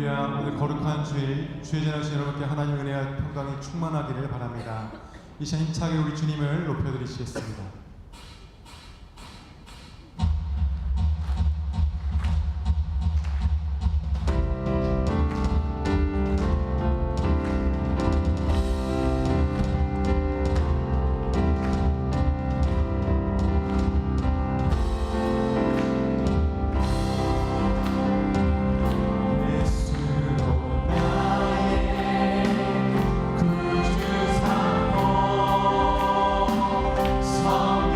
할렐루야. 오늘 거룩한 주일, 주의 전하신 여러분께 하나님의 은혜와 평강이 충만하기를 바랍니다. 이 시간 힘차게 우리 주님을 높여드리시겠습니다. 구주 사모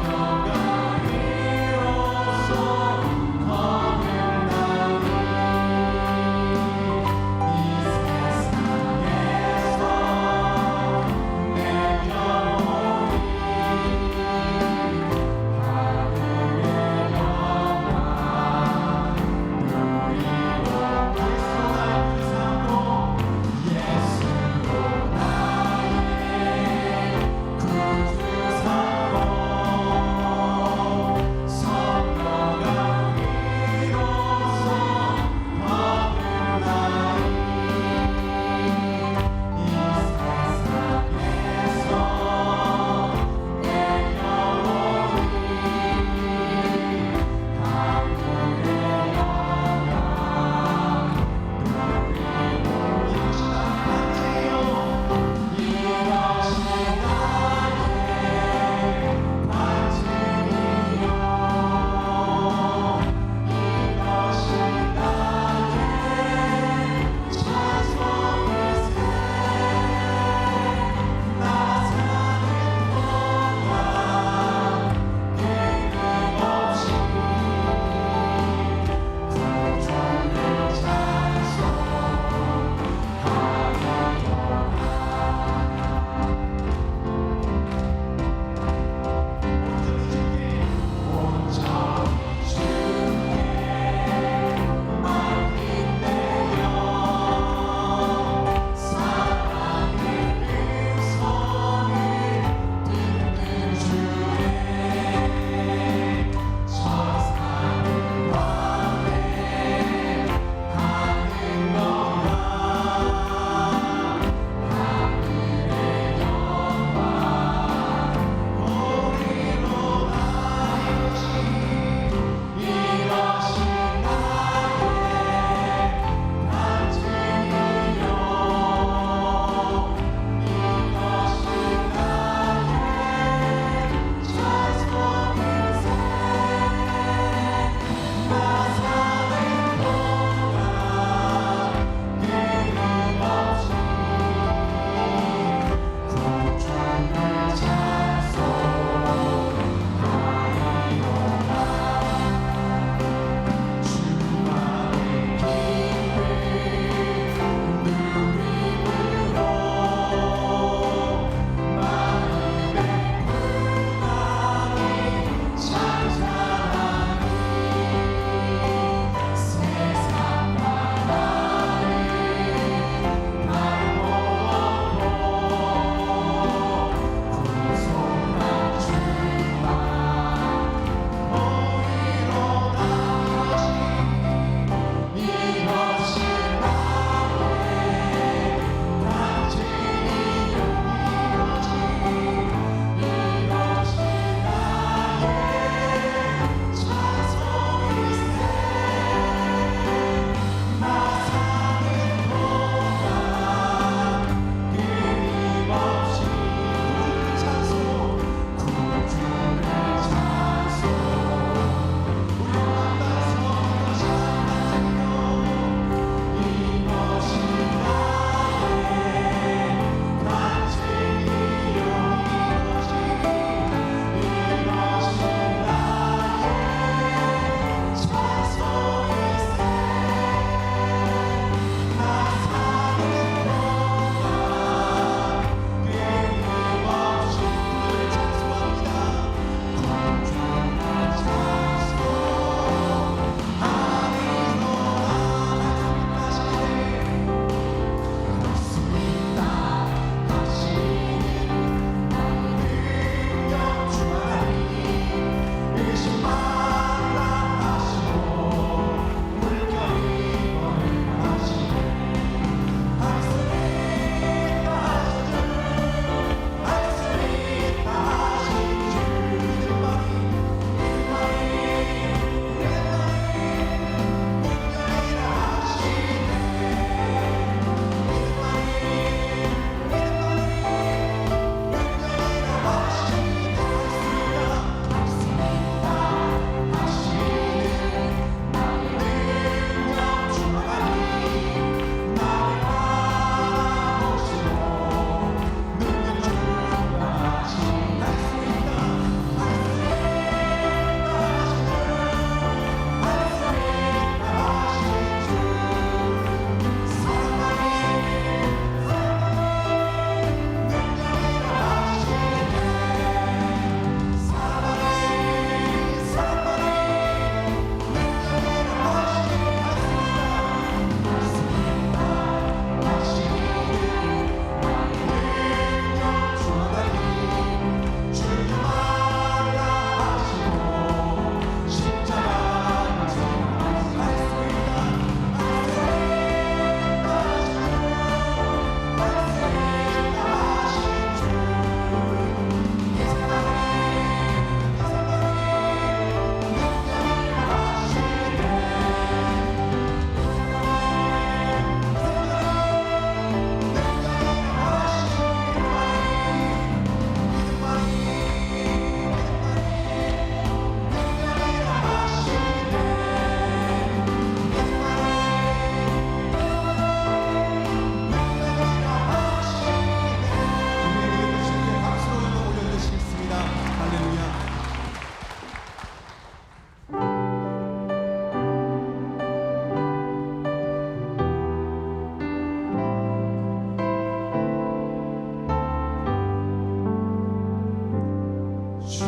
주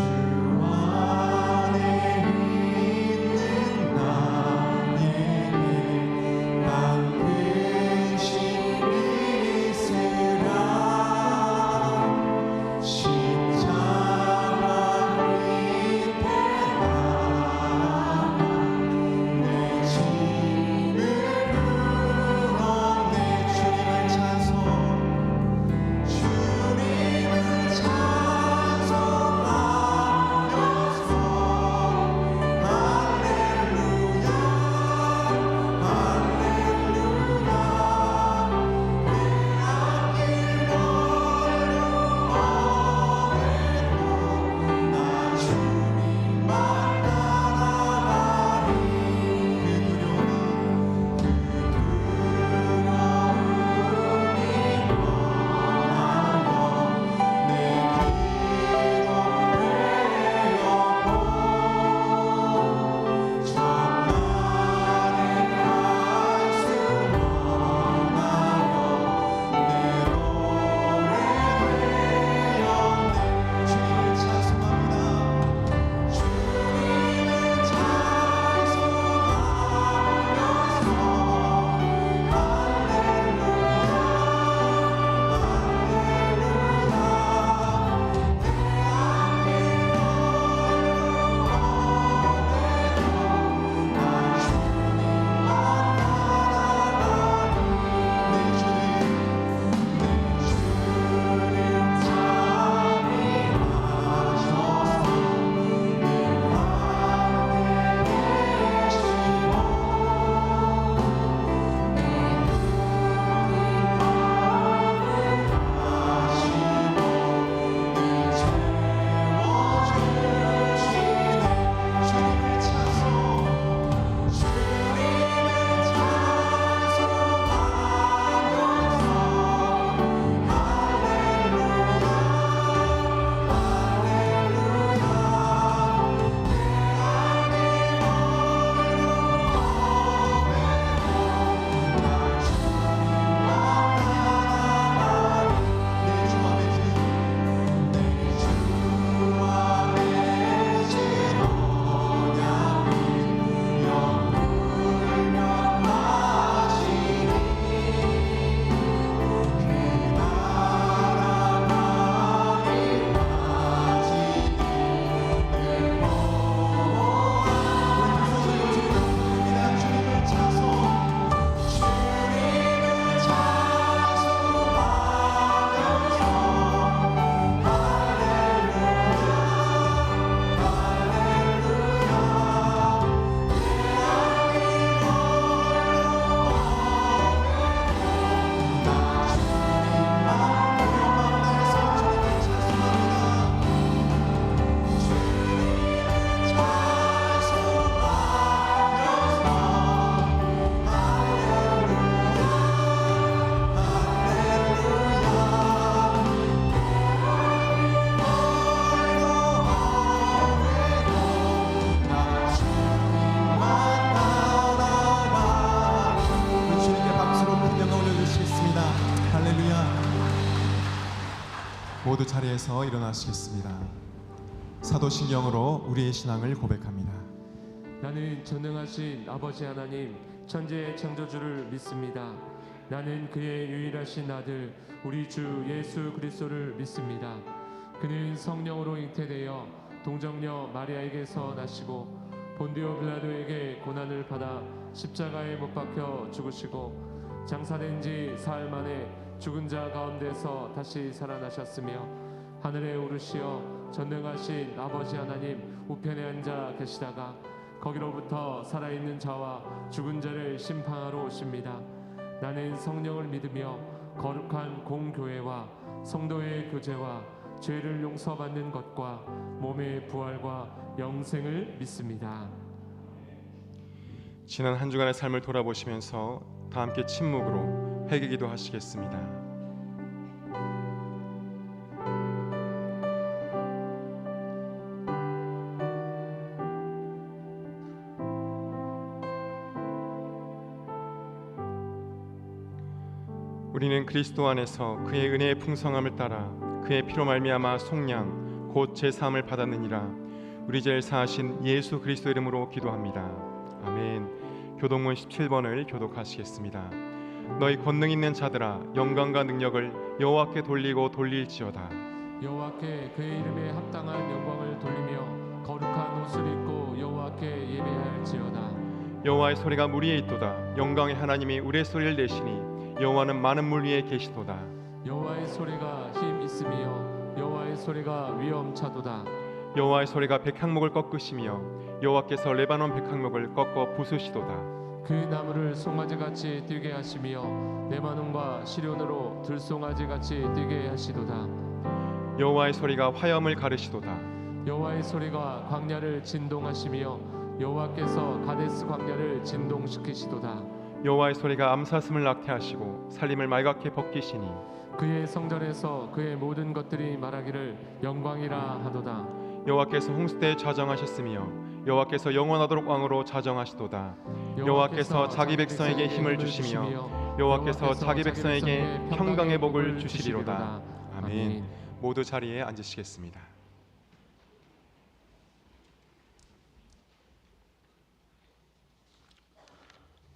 안에 있는 나에게 반드시 있으라. 십자가 밑에 나가 내 짐을 풀어 내 주님을 찬송 모두 자리에서 일어나시겠습니다. 사도신경으로 우리의 신앙을 고백합니다. 나는 전능하신 아버지 하나님 천지의 창조주를 믿습니다. 나는 그의 유일하신 아들 우리 주 예수 그리스도를 믿습니다. 그는 성령으로 잉태되어 동정녀 마리아에게서 나시고 본디오 빌라도에게 고난을 받아 십자가에 못 박혀 죽으시고 장사된 지 사흘 만에 죽은 자 가운데서 다시 살아나셨으며 하늘에 오르시어 전능하신 아버지 하나님 우편에 앉아 계시다가 거기로부터 살아있는 자와 죽은 자를 심판하러 오십니다. 나는 성령을 믿으며 거룩한 공교회와 성도의 교제와 죄를 용서받는 것과 몸의 부활과 영생을 믿습니다. 지난 한 주간의 삶을 돌아보시면서 다 함께 침묵으로 회개기도 하시겠습니다. 우리는 그리스도 안에서 그의 은혜의 풍성함을 따라 그의 피로 말미암아 속량 곧 제사함을 받았느니라. 우리 죄를 사하신 예수 그리스도 이름으로 기도합니다. 아멘. 교독문 17번을 교독하시겠습니다. 너희 권능 있는 자들아, 영광과 능력을 여호와께 돌리고 돌릴지어다. 여호와께 그의 이름에 합당한 영광을 돌리며 거룩한 옷을 입고 여호와께 예배할지어다. 여호와의 소리가 물 위에 있도다. 영광의 하나님이 우리의 소리를 내시니 여호와는 많은 물 위에 계시도다. 여호와의 소리가 힘 있으며 여호와의 소리가 위엄차도다. 여호와의 소리가 백향목을 꺾으시며 여호와께서 레바논 백향목을 꺾어 부수시도다. 그 나무를 송아지같이 뛰게 하시며 레바논과 시련으로 들송아지같이 뛰게 하시도다. 여호와의 소리가 화염을 가르시도다. 여호와의 소리가 광야를 진동하시며 여호와께서 가데스 광야를 진동시키시도다. 여호와의 소리가 암사슴을 낙태하시고 살림을 말갛게 벗기시니 그의 성전에서 그의 모든 것들이 말하기를 영광이라 하도다. 여호와께서 홍수 때에 좌정하셨으며 여호와께서 영원하도록 왕으로 좌정하시도다. 여호와께서 자기 백성에게 힘을 주시며 여호와께서 자기 백성에게 평강의 복을 주시리로다. 아멘. 모두 자리에 앉으시겠습니다.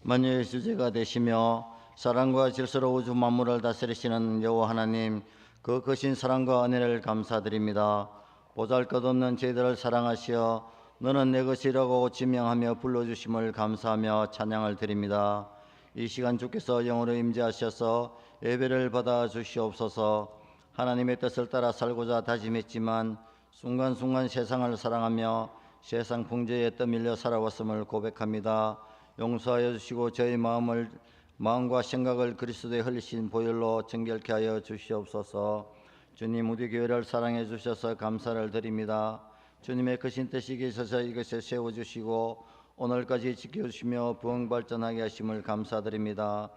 만유의 주제가 되시며 사랑과 질서로 우주 만물을 다스리시는 여호와 하나님, 그 크신 사랑과 은혜를 감사드립니다. 보잘것없는 저희들을 사랑하시어 너는 내 것이라고 지명하며 불러주심을 감사하며 찬양을 드립니다. 이 시간 주께서 영으로 임재하셔서 예배를 받아 주시옵소서. 하나님의 뜻을 따라 살고자 다짐했지만 순간순간 세상을 사랑하며 세상 풍조에 떠밀려 살아왔음을 고백합니다. 용서하여 주시고 저희 마음과 생각을 그리스도의 흘리신 보혈로 정결케 하여 주시옵소서. 주님, 우리 교회를 사랑해 주셔서 감사를 드립니다. 주님의 크신 뜻이 계셔서 이것에 세워주시고 오늘까지 지켜주시며 부흥발전하게 하심을 감사드립니다.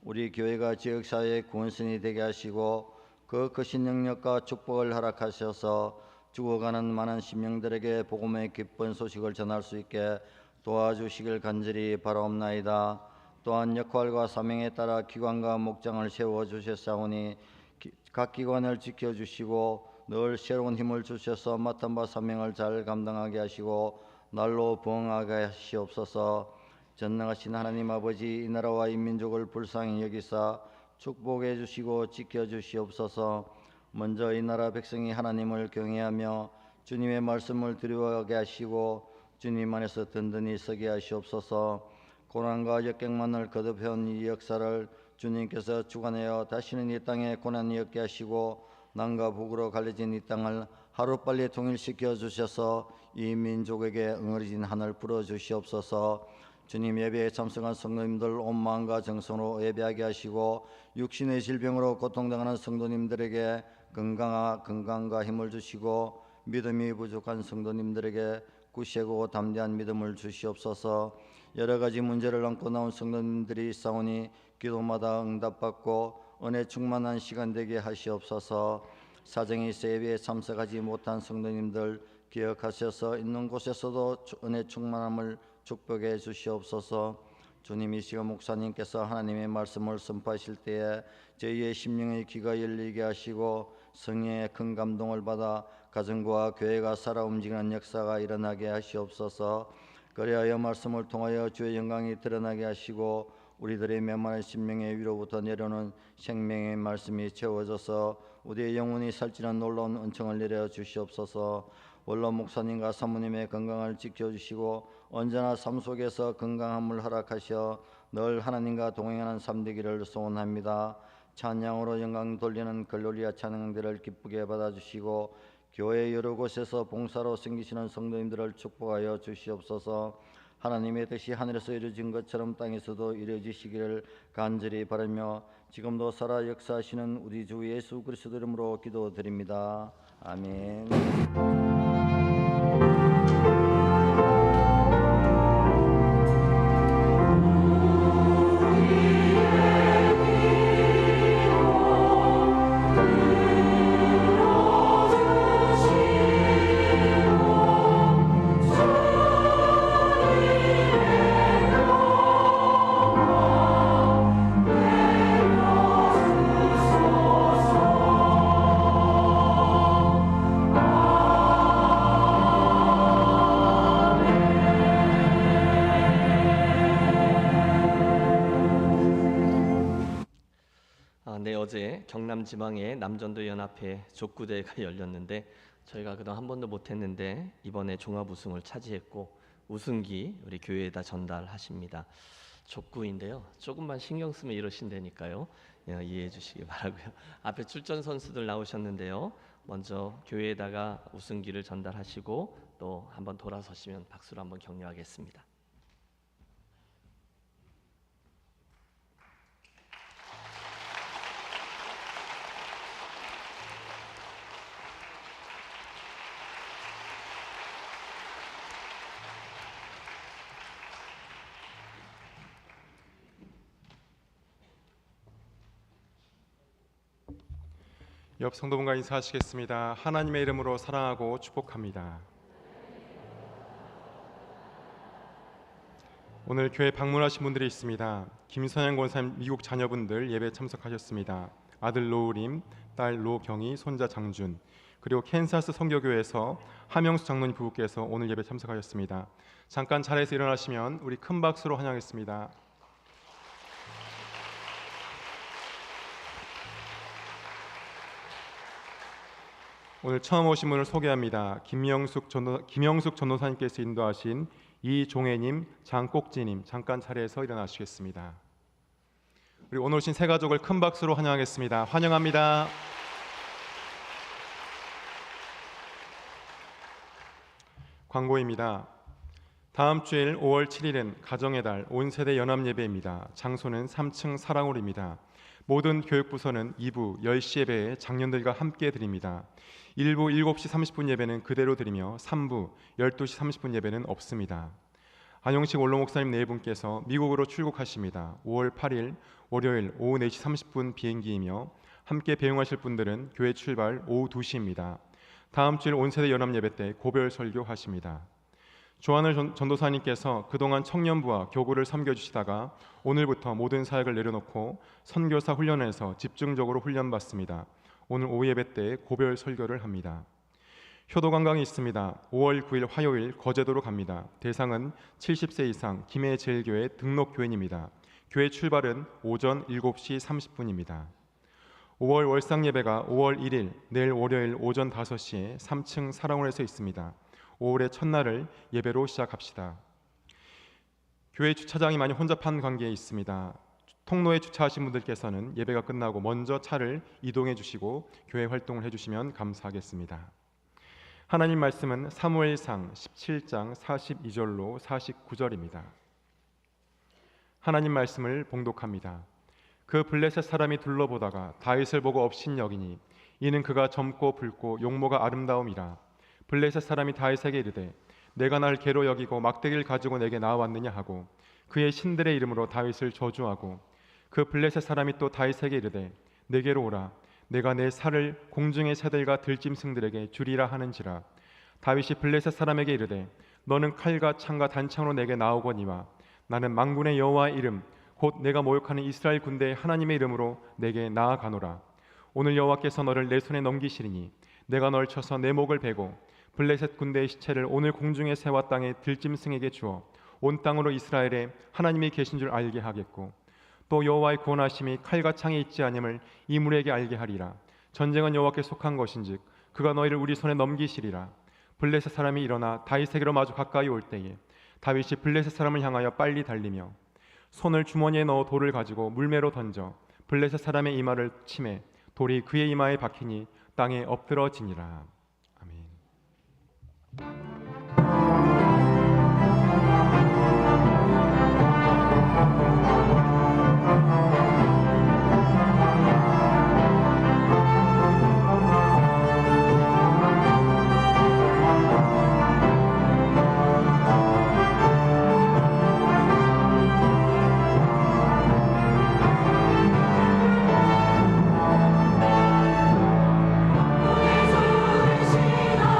우리 교회가 지역사회의 구원선이 되게 하시고 그 크신 능력과 축복을 허락하셔서 죽어가는 많은 심령들에게 복음의 기쁜 소식을 전할 수 있게 도와주시길 간절히 바라옵나이다. 또한 역할과 사명에 따라 기관과 목장을 세워주셨사오니 각 기관을 지켜주시고 늘 새로운 힘을 주셔서 맡은 바 사명을 잘 감당하게 하시고 날로 부흥하게 하시옵소서. 전능하신 하나님 아버지, 이 나라와 이 민족을 불쌍히 여기사 축복해 주시고 지켜주시옵소서. 먼저 이 나라 백성이 하나님을 경외하며 주님의 말씀을 두려워하게 하시고 주님 안에서 든든히 서게 하시옵소서. 고난과 역경만을 거듭해온 이 역사를 주님께서 주관하여 다시는 이 땅에 고난이 없게 하시고 남과 북으로 갈려진 이 땅을 하루빨리 통일시켜 주셔서 이 민족에게 응어리진 하늘 불어 주시옵소서. 주님, 예배에 참석한 성도님들 온 마음과 정성으로 예배하게 하시고 육신의 질병으로 고통당하는 성도님들에게 건강과 힘을 주시고 믿음이 부족한 성도님들에게 굳세고 담대한 믿음을 주시옵소서. 여러 가지 문제를 안고 나온 성도님들이 있사오니 기도마다 응답받고 은혜 충만한 시간 되게 하시옵소서. 사정이 있어 예배에 참석하지 못한 성도님들 기억하셔서 있는 곳에서도 은혜 충만함을 축복해 주시옵소서. 주님, 이 시간 목사님께서 하나님의 말씀을 선포하실 때에 저희의 심령의 귀가 열리게 하시고 성령의 큰 감동을 받아 가정과 교회가 살아 움직이는 역사가 일어나게 하시옵소서. 그리하여 말씀을 통하여 주의 영광이 드러나게 하시고 우리들의 메마른 심령의 위로부터 내려오는 생명의 말씀이 채워져서 우리의 영혼이 살찌는 놀라운 은총을 내려 주시옵소서. 원로 목사님과 사모님의 건강을 지켜주시고 언제나 삶 속에서 건강함을 허락하셔 늘 하나님과 동행하는 삶 되기를 소원합니다. 찬양으로 영광 돌리는 글로리아 찬양들을 기쁘게 받아주시고 교회 여러 곳에서 봉사로 섬기시는 성도님들을 축복하여 주시옵소서. 하나님의 뜻이 하늘에서 이루어진 것처럼 땅에서도 이루어지시기를 간절히 바라며 지금도 살아 역사하시는 우리 주 예수 그리스도 이름으로 기도드립니다. 아멘. 아 경남 지방의 남전도 연합회 족구대회가 열렸는데 저희가 그동안 한 번도 못했는데 이번에 종합 우승을 차지했고 우승기 우리 교회에다 전달하십니다. 족구인데요. 조금만 신경 쓰면 이러신다니까요. 이해해 주시기 바라고요. 앞에 출전 선수들 나오셨는데요. 먼저 교회에다가 우승기를 전달하시고 또 한번 돌아서시면 박수로 한번 격려하겠습니다. 옆 성도분과 인사하시겠습니다. 하나님의 이름으로 사랑하고 축복합니다. 오늘 교회 방문하신 분들이 있습니다. 김선영 권사님 미국 자녀분들 예배 참석하셨습니다. 아들 노우림, 딸 노경희, 손자 장준, 그리고 캔사스 선교교회에서 하명수 장로님 부부께서 오늘 예배 참석하셨습니다. 잠깐 자리에서 일어나시면 우리 큰 박수로 환영하겠습니다. 오늘 처음 오신 분을 소개합니다. 김영숙 전도사님께서 인도하신 이종혜님, 장꼭지님, 잠깐 자리에서 일어나시겠습니다. 우리 오늘 오신 새 가족을 큰 박수로 환영하겠습니다. 환영합니다. 광고입니다. 다음 주일 5월 7일은 가정의 달 온세대 연합예배입니다. 장소는 3층 사랑홀입니다. 모든 교육부서는 2부 10시 예배에 장년들과 함께 드립니다. 1부 7시 30분 예배는 그대로 드리며 3부 12시 30분 예배는 없습니다. 안용식 원로 목사님 네 분께서 미국으로 출국하십니다. 5월 8일 월요일 오후 4시 30분 비행기이며 함께 배웅하실 분들은 교회 출발 오후 2시입니다. 다음 주일 온세대 연합예배 때 고별 설교하십니다. 조한을 전도사님께서 그동안 청년부와 교구를 섬겨주시다가 오늘부터 모든 사역을 내려놓고 선교사 훈련에서 집중적으로 훈련받습니다. 오늘 오후 예배 때 고별 설교를 합니다. 효도관광이 있습니다. 5월 9일 화요일 거제도로 갑니다. 대상은 70세 이상 김해제일교회 등록교인입니다. 교회 출발은 오전 7시 30분입니다. 5월 월상 예배가 5월 1일 내일 월요일 오전 5시에 3층 사랑홀에서 있습니다. 5월의 첫날을 예배로 시작합시다. 교회 주차장이 많이 혼잡한 관계에 있습니다. 통로에 주차하신 분들께서는 예배가 끝나고 먼저 차를 이동해 주시고 교회 활동을 해주시면 감사하겠습니다. 하나님 말씀은 사무엘상 17장 42절로 49절입니다. 하나님 말씀을 봉독합니다. 그 블레셋 사람이 둘러보다가 다윗을 보고 업신여기니 이는 그가 젊고 붉고 용모가 아름다움이라. 블레셋 사람이 다윗에게 이르되 내가 날 개로 여기고 막대기를 가지고 내게 나와왔느냐 하고 그의 신들의 이름으로 다윗을 저주하고 그 블레셋 사람이 또 다윗에게 이르되 내게로 오라 내가 내 살을 공중의 새들과 들짐승들에게 주리라 하는지라. 다윗이 블레셋 사람에게 이르되 너는 칼과 창과 단창으로 내게 나오거니와 나는 만군의 여호와의 이름 곧 내가 모욕하는 이스라엘 군대의 하나님의 이름으로 내게 나아가노라. 오늘 여호와께서 너를 내 손에 넘기시리니 내가 널 쳐서 내 목을 베고 블레셋 군대의 시체를 오늘 공중의 새와 땅의 들짐승에게 주어 온 땅으로 이스라엘에 하나님이 계신 줄 알게 하겠고 또 여호와의 구원하심이 칼과 창에 있지 아님을 이 물에게 알게 하리라. 전쟁은 여호와께 속한 것인즉 그가 너희를 우리 손에 넘기시리라. 블레셋 사람이 일어나 다윗에게로 마주 가까이 올 때에 다윗이 블레셋 사람을 향하여 빨리 달리며 손을 주머니에 넣어 돌을 가지고 물매로 던져 블레셋 사람의 이마를 치매 돌이 그의 이마에 박히니 땅에 엎드러지니라. 아멘. 우리 주를 신앙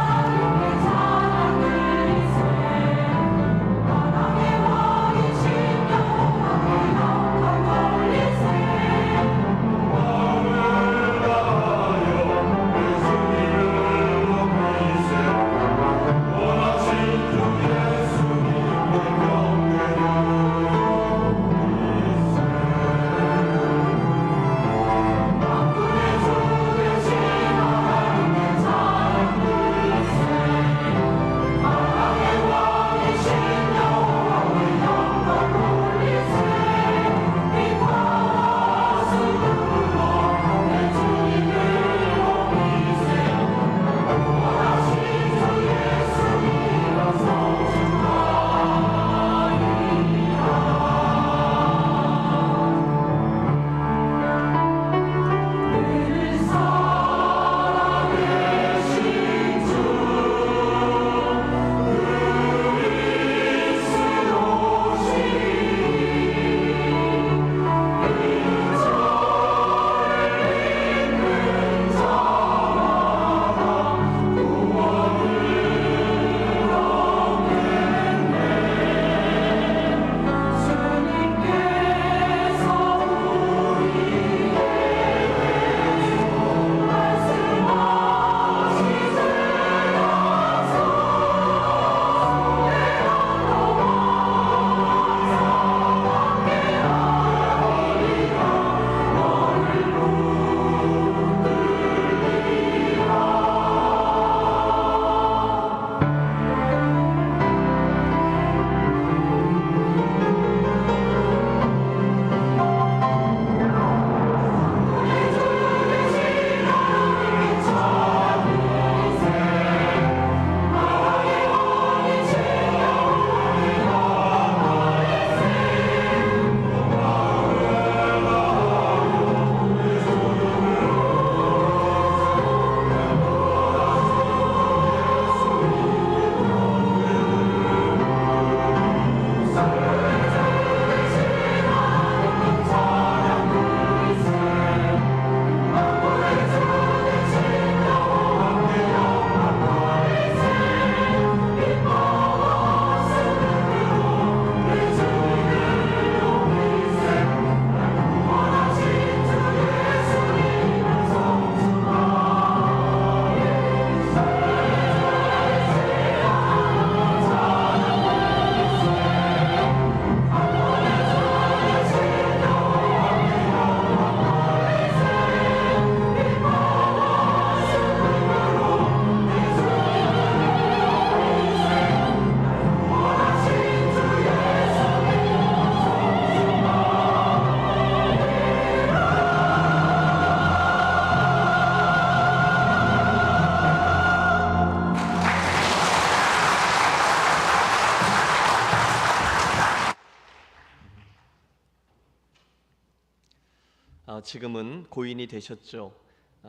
지금은 고인이 되셨죠.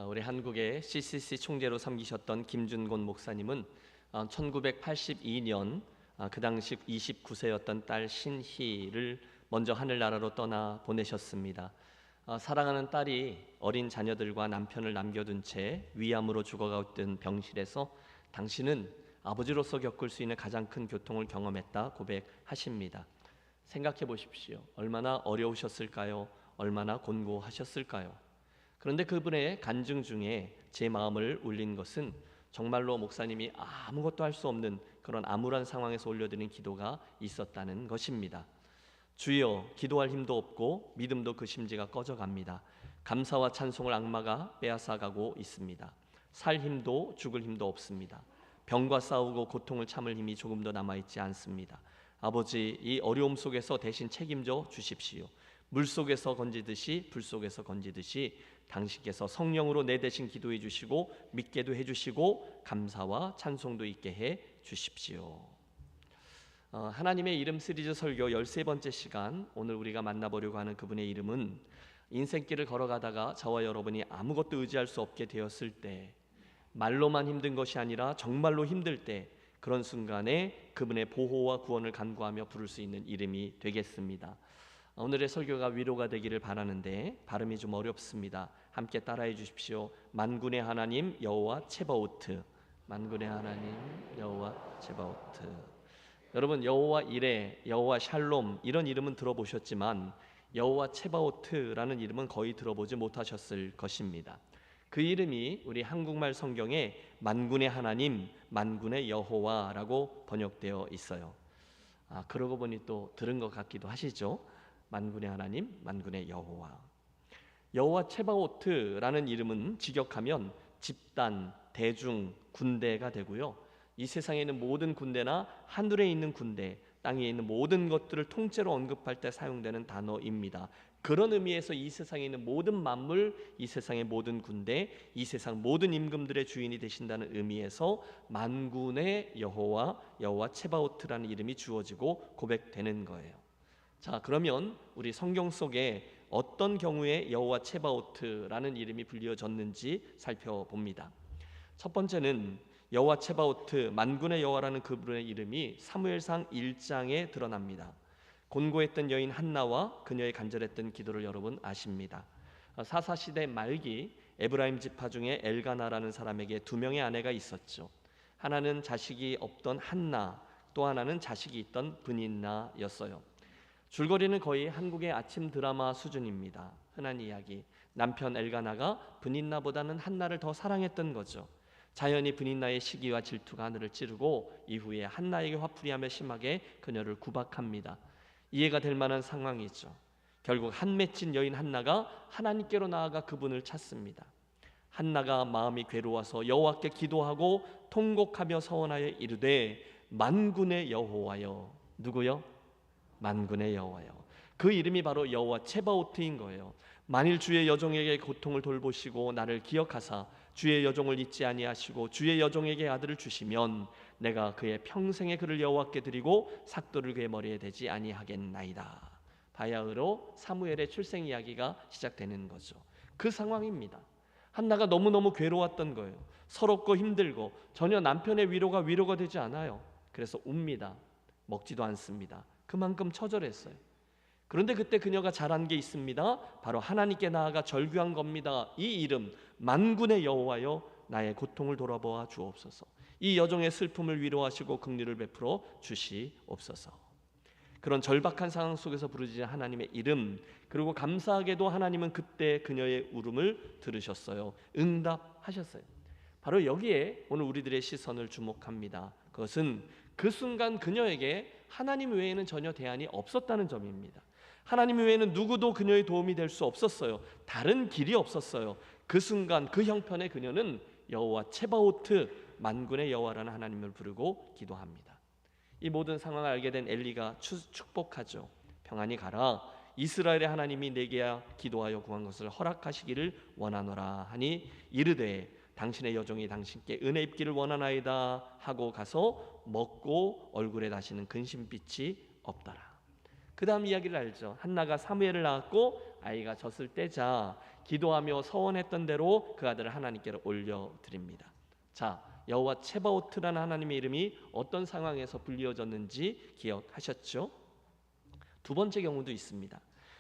우리 한국의 CCC 총재로 섬기셨던 김준곤 목사님은 1982년 그 당시 29세였던 딸 신희를 먼저 하늘나라로 떠나 보내셨습니다. 사랑하는 딸이 어린 자녀들과 남편을 남겨둔 채 위암으로 죽어가던 병실에서 당신은 아버지로서 겪을 수 있는 가장 큰 고통을 경험했다 고백하십니다. 생각해 보십시오. 얼마나 어려우셨을까요? 얼마나 곤고하셨을까요? 그런데 그분의 간증 중에 제 마음을 울린 것은 정말로 목사님이 아무것도 할 수 없는 그런 암울한 상황에서 올려드린 기도가 있었다는 것입니다. 주여, 기도할 힘도 없고 믿음도 그 심지가 꺼져갑니다. 감사와 찬송을 악마가 빼앗아가고 있습니다. 살 힘도 죽을 힘도 없습니다. 병과 싸우고 고통을 참을 힘이 조금도 남아있지 않습니다. 아버지, 이 어려움 속에서 대신 책임져 주십시오. 물 속에서 건지듯이 불 속에서 건지듯이 당신께서 성령으로 내 대신 기도해 주시고 믿게도 해주시고 감사와 찬송도 있게 해 주십시오. 하나님의 이름 시리즈 설교 13번째 시간, 오늘 우리가 만나보려고 하는 그분의 이름은 인생길을 걸어가다가 저와 여러분이 아무것도 의지할 수 없게 되었을 때, 말로만 힘든 것이 아니라 정말로 힘들 때, 그런 순간에 그분의 보호와 구원을 간구하며 부를 수 있는 이름이 되겠습니다. 오늘의 설교가 위로가 되기를 바라는데 발음이 좀 어렵습니다. 함께 따라해 주십시오. 만군의 하나님 여호와 체바오트. 만군의 하나님 여호와 체바오트. 여러분, 여호와 이레, 여호와 샬롬 이런 이름은 들어보셨지만 여호와 체바오트라는 이름은 거의 들어보지 못하셨을 것입니다. 그 이름이 우리 한국말 성경에 만군의 하나님, 만군의 여호와라고 번역되어 있어요. 그러고 보니 또 들은 것 같기도 하시죠? 만군의 하나님, 만군의 여호와. 여호와 체바오트라는 이름은 직역하면 집단, 대중, 군대가 되고요. 이 세상에 있는 모든 군대나 하늘에 있는 군대, 땅에 있는 모든 것들을 통째로 언급할 때 사용되는 단어입니다. 그런 의미에서 이 세상에 있는 모든 만물, 이 세상의 모든 군대, 이 세상 모든 임금들의 주인이 되신다는 의미에서 만군의 여호와, 여호와 체바오트라는 이름이 주어지고 고백되는 거예요. 자, 그러면 우리 성경 속에 어떤 경우에 여호와 체바오트라는 이름이 불려졌는지 살펴봅니다. 첫 번째는 여호와 체바오트, 만군의 여호와라는 그분의 이름이 사무엘상 1장에 드러납니다. 곤고했던 여인 한나와 그녀의 간절했던 기도를 여러분 아십니다. 사사시대 말기 에브라임 지파 중에 엘가나라는 사람에게 2명의 아내가 있었죠. 하나는 자식이 없던 한나, 또 하나는 자식이 있던 브닌나였어요. 줄거리는 거의 한국의 아침 드라마 수준입니다. 흔한 이야기. 남편 엘가나가 브닌나보다는 한나를 더 사랑했던 거죠. 자연히 브닌나의 시기와 질투가 하늘을 찌르고 이후에 한나에게 화풀이하며 심하게 그녀를 구박합니다. 이해가 될 만한 상황이죠. 결국 한 맺힌 여인 한나가 하나님께로 나아가 그분을 찾습니다. 한나가 마음이 괴로워서 여호와께 기도하고 통곡하며 서원하여 이르되 만군의 여호와여. 누구요? 만군의 여호와여. 그 이름이 바로 여호와 체바오트인 거예요. 만일 주의 여종에게 고통을 돌보시고 나를 기억하사 주의 여종을 잊지 아니하시고 주의 여종에게 아들을 주시면 내가 그의 평생의 그를 여호와께 드리고 삭도를 그의 머리에 대지 아니하겠나이다. 바야흐로 사무엘의 출생 이야기가 시작되는 거죠. 그 상황입니다. 한나가 너무너무 괴로웠던 거예요. 서럽고 힘들고 전혀 남편의 위로가 되지 않아요. 그래서 웁니다. 먹지도 않습니다. 그만큼 처절했어요. 그런데 그때 그녀가 잘한 게 있습니다. 바로 하나님께 나아가 절규한 겁니다. 이 이름 만군의 여호와여, 나의 고통을 돌아보아 주옵소서. 이 여종의 슬픔을 위로하시고 긍휼을 베풀어 주시옵소서. 그런 절박한 상황 속에서 부르짖은 하나님의 이름, 그리고 감사하게도 하나님은 그때 그녀의 울음을 들으셨어요. 응답하셨어요. 바로 여기에 오늘 우리들의 시선을 주목합니다. 그것은 그 순간 그녀에게 하나님 외에는 전혀 대안이 없었다는 점입니다. 하나님 외에는 누구도 그녀의 도움이 될 수 없었어요. 다른 길이 없었어요. 그 순간 그 형편에 그녀는 여호와 체바오트, 만군의 여호와라는 하나님을 부르고 기도합니다. 이 모든 상황을 알게 된 엘리가 축복하죠. 평안히 가라. 이스라엘의 하나님이 내게 기도하여 구한 것을 허락하시기를 원하노라 하니 이르되 당신의 여종이 당신께 은혜 입기를 원하나이다 하고 가서 먹고 얼굴에 다시는 근심빛이 없더라. 그 다음 이야기를 알죠. 한나가 사무엘을 낳았고 아이가 졌을 때자 기도하며 서원했던 대로 그 아들을 하나님께로 올려드립니다. 자, 여호와 체바오트라는 하나님의 이름이 어떤 상황에서 불리어졌는지 기억하셨죠? 두 번째 경우도 있습니다.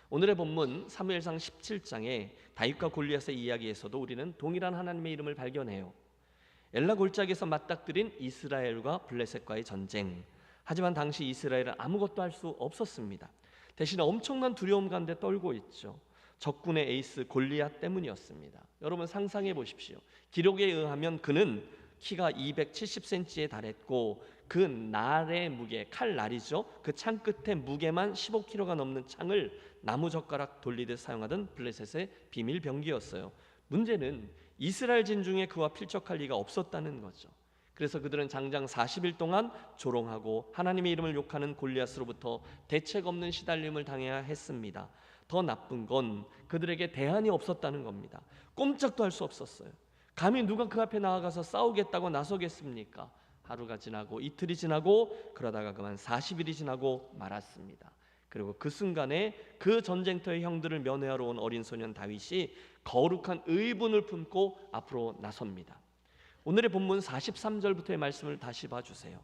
오늘의 본문 사무엘상 17장에 다윗과 골리앗의 이야기에서도 우리는 동일한 하나님의 이름을 발견해요. 엘라 골짜기에서 맞닥뜨린 이스라엘과 블레셋과의 전쟁. 하지만 당시 이스라엘은 아무것도 할 수 없었습니다. 대신에 엄청난 두려움 가운데 떨고 있죠. 적군의 에이스 골리앗 때문이었습니다. 여러분 상상해 보십시오. 기록에 의하면 그는 키가 270cm에 달했고 그 날의 무게, 칼날이죠. 그 창 끝에 무게만 15kg가 넘는 창을 나무젓가락 돌리듯 사용하던 블레셋의 비밀 병기였어요. 문제는 이스라엘 진중에 그와 필적할 리가 없었다는 거죠. 그래서 그들은 장장 40일 동안 조롱하고 하나님의 이름을 욕하는 골리앗으로부터 대책 없는 시달림을 당해야 했습니다. 더 나쁜 건 그들에게 대안이 없었다는 겁니다. 꼼짝도 할 수 없었어요. 감히 누가 그 앞에 나아가서 싸우겠다고 나서겠습니까? 하루가 지나고 이틀이 지나고 그러다가 그만 40일이 지나고 말았습니다. 그리고 그 순간에 그 전쟁터의 형들을 면회하러 온 어린 소년 다윗이 거룩한 의분을 품고 앞으로 나섭니다. 오늘의 본문 43절부터의 말씀을 다시 봐주세요.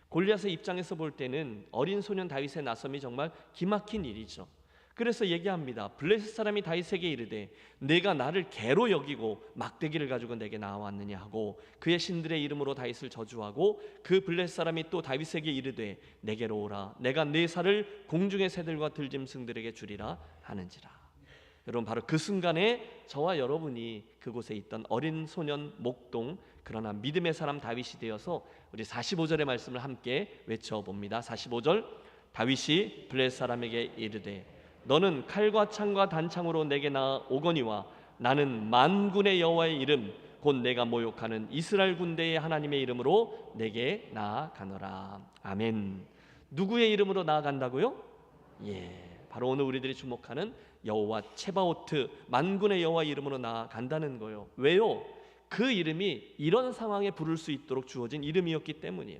골리앗의 입장에서 볼 때는 어린 소년 다윗의 나섬이 정말 기막힌 일이죠. 그래서 얘기합니다. 블레셋 사람이 다윗에게 이르되 내가 나를 개로 여기고 막대기를 가지고 내게 나왔느냐 하고 그의 신들의 이름으로 다윗을 저주하고 그 블레셋 사람이 또 다윗에게 이르되 내게로 오라 내가 네 살을 공중의 새들과 들짐승들에게 주리라 하는지라. 여러분 바로 그 순간에 저와 여러분이 그곳에 있던 어린 소년 목동 그러나 믿음의 사람 다윗이 되어서 우리 45절의 말씀을 함께 외쳐봅니다. 45절 다윗이 블레셋 사람에게 이르되 너는 칼과 창과 단창으로 내게 나오거니와 나는 만군의 여호와의 이름 곧 내가 모욕하는 이스라엘 군대의 하나님의 이름으로 내게 나아가노라. 아멘. 누구의 이름으로 나아간다고요? 바로 오늘 우리들이 주목하는 여호와 체바오트 만군의 여호와의 이름으로 나아간다는 거예요. 왜요? 그 이름이 이런 상황에 부를 수 있도록 주어진 이름이었기 때문이에요.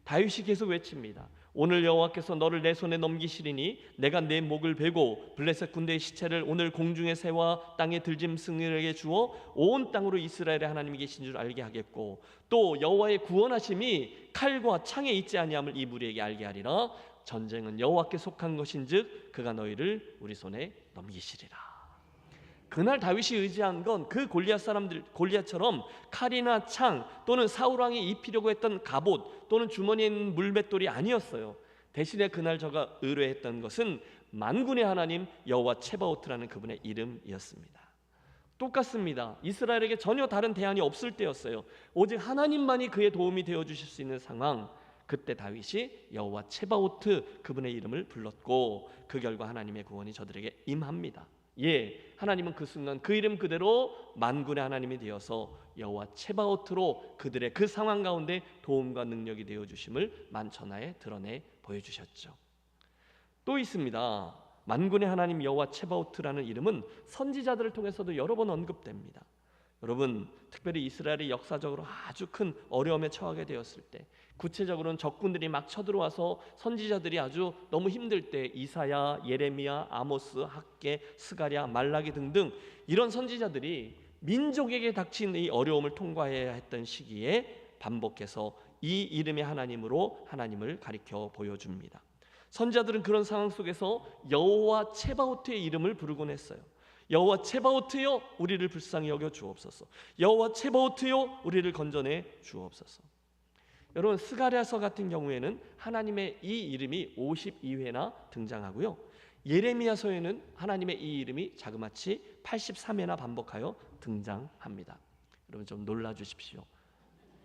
다윗이 계속 외칩니다. 오늘 여호와께서 너를 내 손에 넘기시리니 내가 내 목을 베고 블레셋 군대의 시체를 오늘 공중의 새와 땅의 들짐승들에게 주어 온 땅으로 이스라엘의 하나님이 계신 줄 알게 하겠고 또 여호와의 구원하심이 칼과 창에 있지 아니함을 이 무리에게 알게 하리라. 전쟁은 여호와께 속한 것인즉 그가 너희를 우리 손에 넘기시리라. 그날 다윗이 의지한 건 그 골리앗 사람들 골리앗처럼 칼이나 창 또는 사울 왕이 입히려고 했던 갑옷 또는 주머니에 있는 물맷돌이 아니었어요. 대신에 그날 저가 의뢰했던 것은 만군의 하나님 여호와 체바오트라는 그분의 이름이었습니다. 똑같습니다. 이스라엘에게 전혀 다른 대안이 없을 때였어요. 오직 하나님만이 그의 도움이 되어 주실 수 있는 상황. 그때 다윗이 여호와 체바오트 그분의 이름을 불렀고 그 결과 하나님의 구원이 저들에게 임합니다. 하나님은 그 순간 그 이름 그대로 만군의 하나님이 되어서 여호와 체바오트로 그들의 그 상황 가운데 도움과 능력이 되어 주심을 만천하에 드러내 보여주셨죠. 또 있습니다. 만군의 하나님 여호와 체바오트라는 이름은 선지자들을 통해서도 여러 번 언급됩니다. 여러분 특별히 이스라엘이 역사적으로 아주 큰 어려움에 처하게 되었을 때 구체적으로는 적군들이 막 쳐들어와서 선지자들이 아주 너무 힘들 때 이사야, 예레미야, 아모스, 학개, 스가랴, 말라기 등등 이런 선지자들이 민족에게 닥친 이 어려움을 통과해야 했던 시기에 반복해서 이 이름의 하나님으로 하나님을 가리켜 보여줍니다. 선지자들은 그런 상황 속에서 여호와 체바오트의 이름을 부르곤 했어요. 여호와 체바오트여 우리를 불쌍히 여겨 주옵소서. 여호와 체바오트여 우리를 건져내 주옵소서. 여러분 스가랴서 같은 경우에는 하나님의 이 이름이 52회나 등장하고요. 예레미야서에는 하나님의 이 이름이 자그마치 83회나 반복하여 등장합니다. 여러분 좀 놀라 주십시오.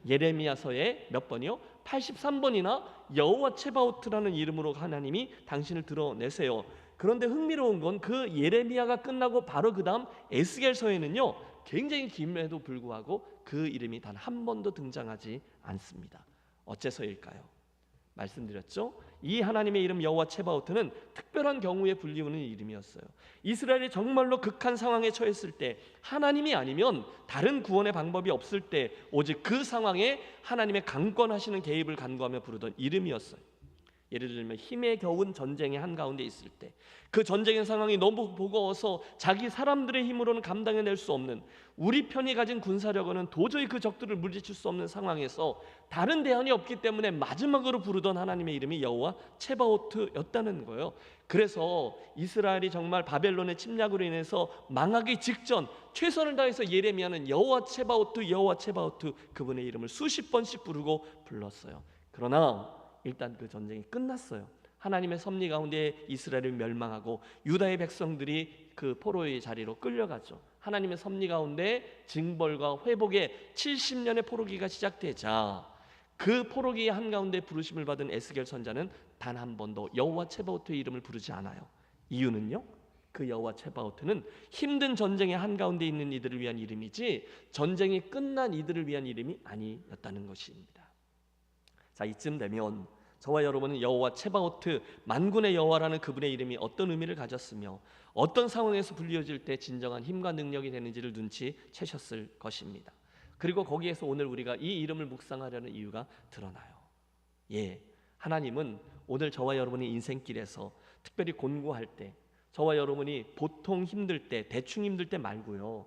예레미야서에 몇 번이요? 83번이나 여호와 체바오트라는 이름으로 하나님이 당신을 드러내세요. 그런데 흥미로운 건 그 예레미야가 끝나고 바로 그 다음 에스겔서에는요 굉장히 김에도 불구하고 그 이름이 단 한 번도 등장하지 않습니다. 어째서일까요? 말씀드렸죠? 이 하나님의 이름 여호와 체바오트는 특별한 경우에 불리우는 이름이었어요. 이스라엘이 정말로 극한 상황에 처했을 때 하나님이 아니면 다른 구원의 방법이 없을 때 오직 그 상황에 하나님의 강권하시는 개입을 간구하며 부르던 이름이었어요. 예를 들면 힘에 겨운 전쟁의 한가운데 있을 때 그 전쟁의 상황이 너무 버거워서 자기 사람들의 힘으로는 감당해낼 수 없는, 우리 편이 가진 군사력으로는 도저히 그 적들을 물리칠 수 없는 상황에서 다른 대안이 없기 때문에 마지막으로 부르던 하나님의 이름이 여호와 체바오트였다는 거예요. 그래서 이스라엘이 정말 바벨론의 침략으로 인해서 망하기 직전 최선을 다해서 예레미야는 여호와 체바오트, 여호와 체바오트, 그분의 이름을 수십 번씩 부르고 불렀어요. 그러나 일단 그 전쟁이 끝났어요. 하나님의 섭리 가운데 이스라엘을 멸망하고 유다의 백성들이 그 포로의 자리로 끌려가죠. 하나님의 섭리 가운데 징벌과 회복의 70년의 포로기가 시작되자 그 포로기 한가운데 부르심을 받은 에스겔 선자는 단 한 번도 여호와 체바오트의 이름을 부르지 않아요. 이유는요, 그 여호와 체바오트는 힘든 전쟁의 한가운데 있는 이들을 위한 이름이지 전쟁이 끝난 이들을 위한 이름이 아니었다는 것입니다. 자, 이쯤 되면 저와 여러분은 여호와 체바오트, 만군의 여호와라는 그분의 이름이 어떤 의미를 가졌으며 어떤 상황에서 불리어질 때 진정한 힘과 능력이 되는지를 눈치채셨을 것입니다. 그리고 거기에서 오늘 우리가 이 이름을 묵상하려는 이유가 드러나요. 하나님은 오늘 저와 여러분의 인생길에서 특별히 곤고할 때, 저와 여러분이 보통 힘들 때, 대충 힘들 때 말고요,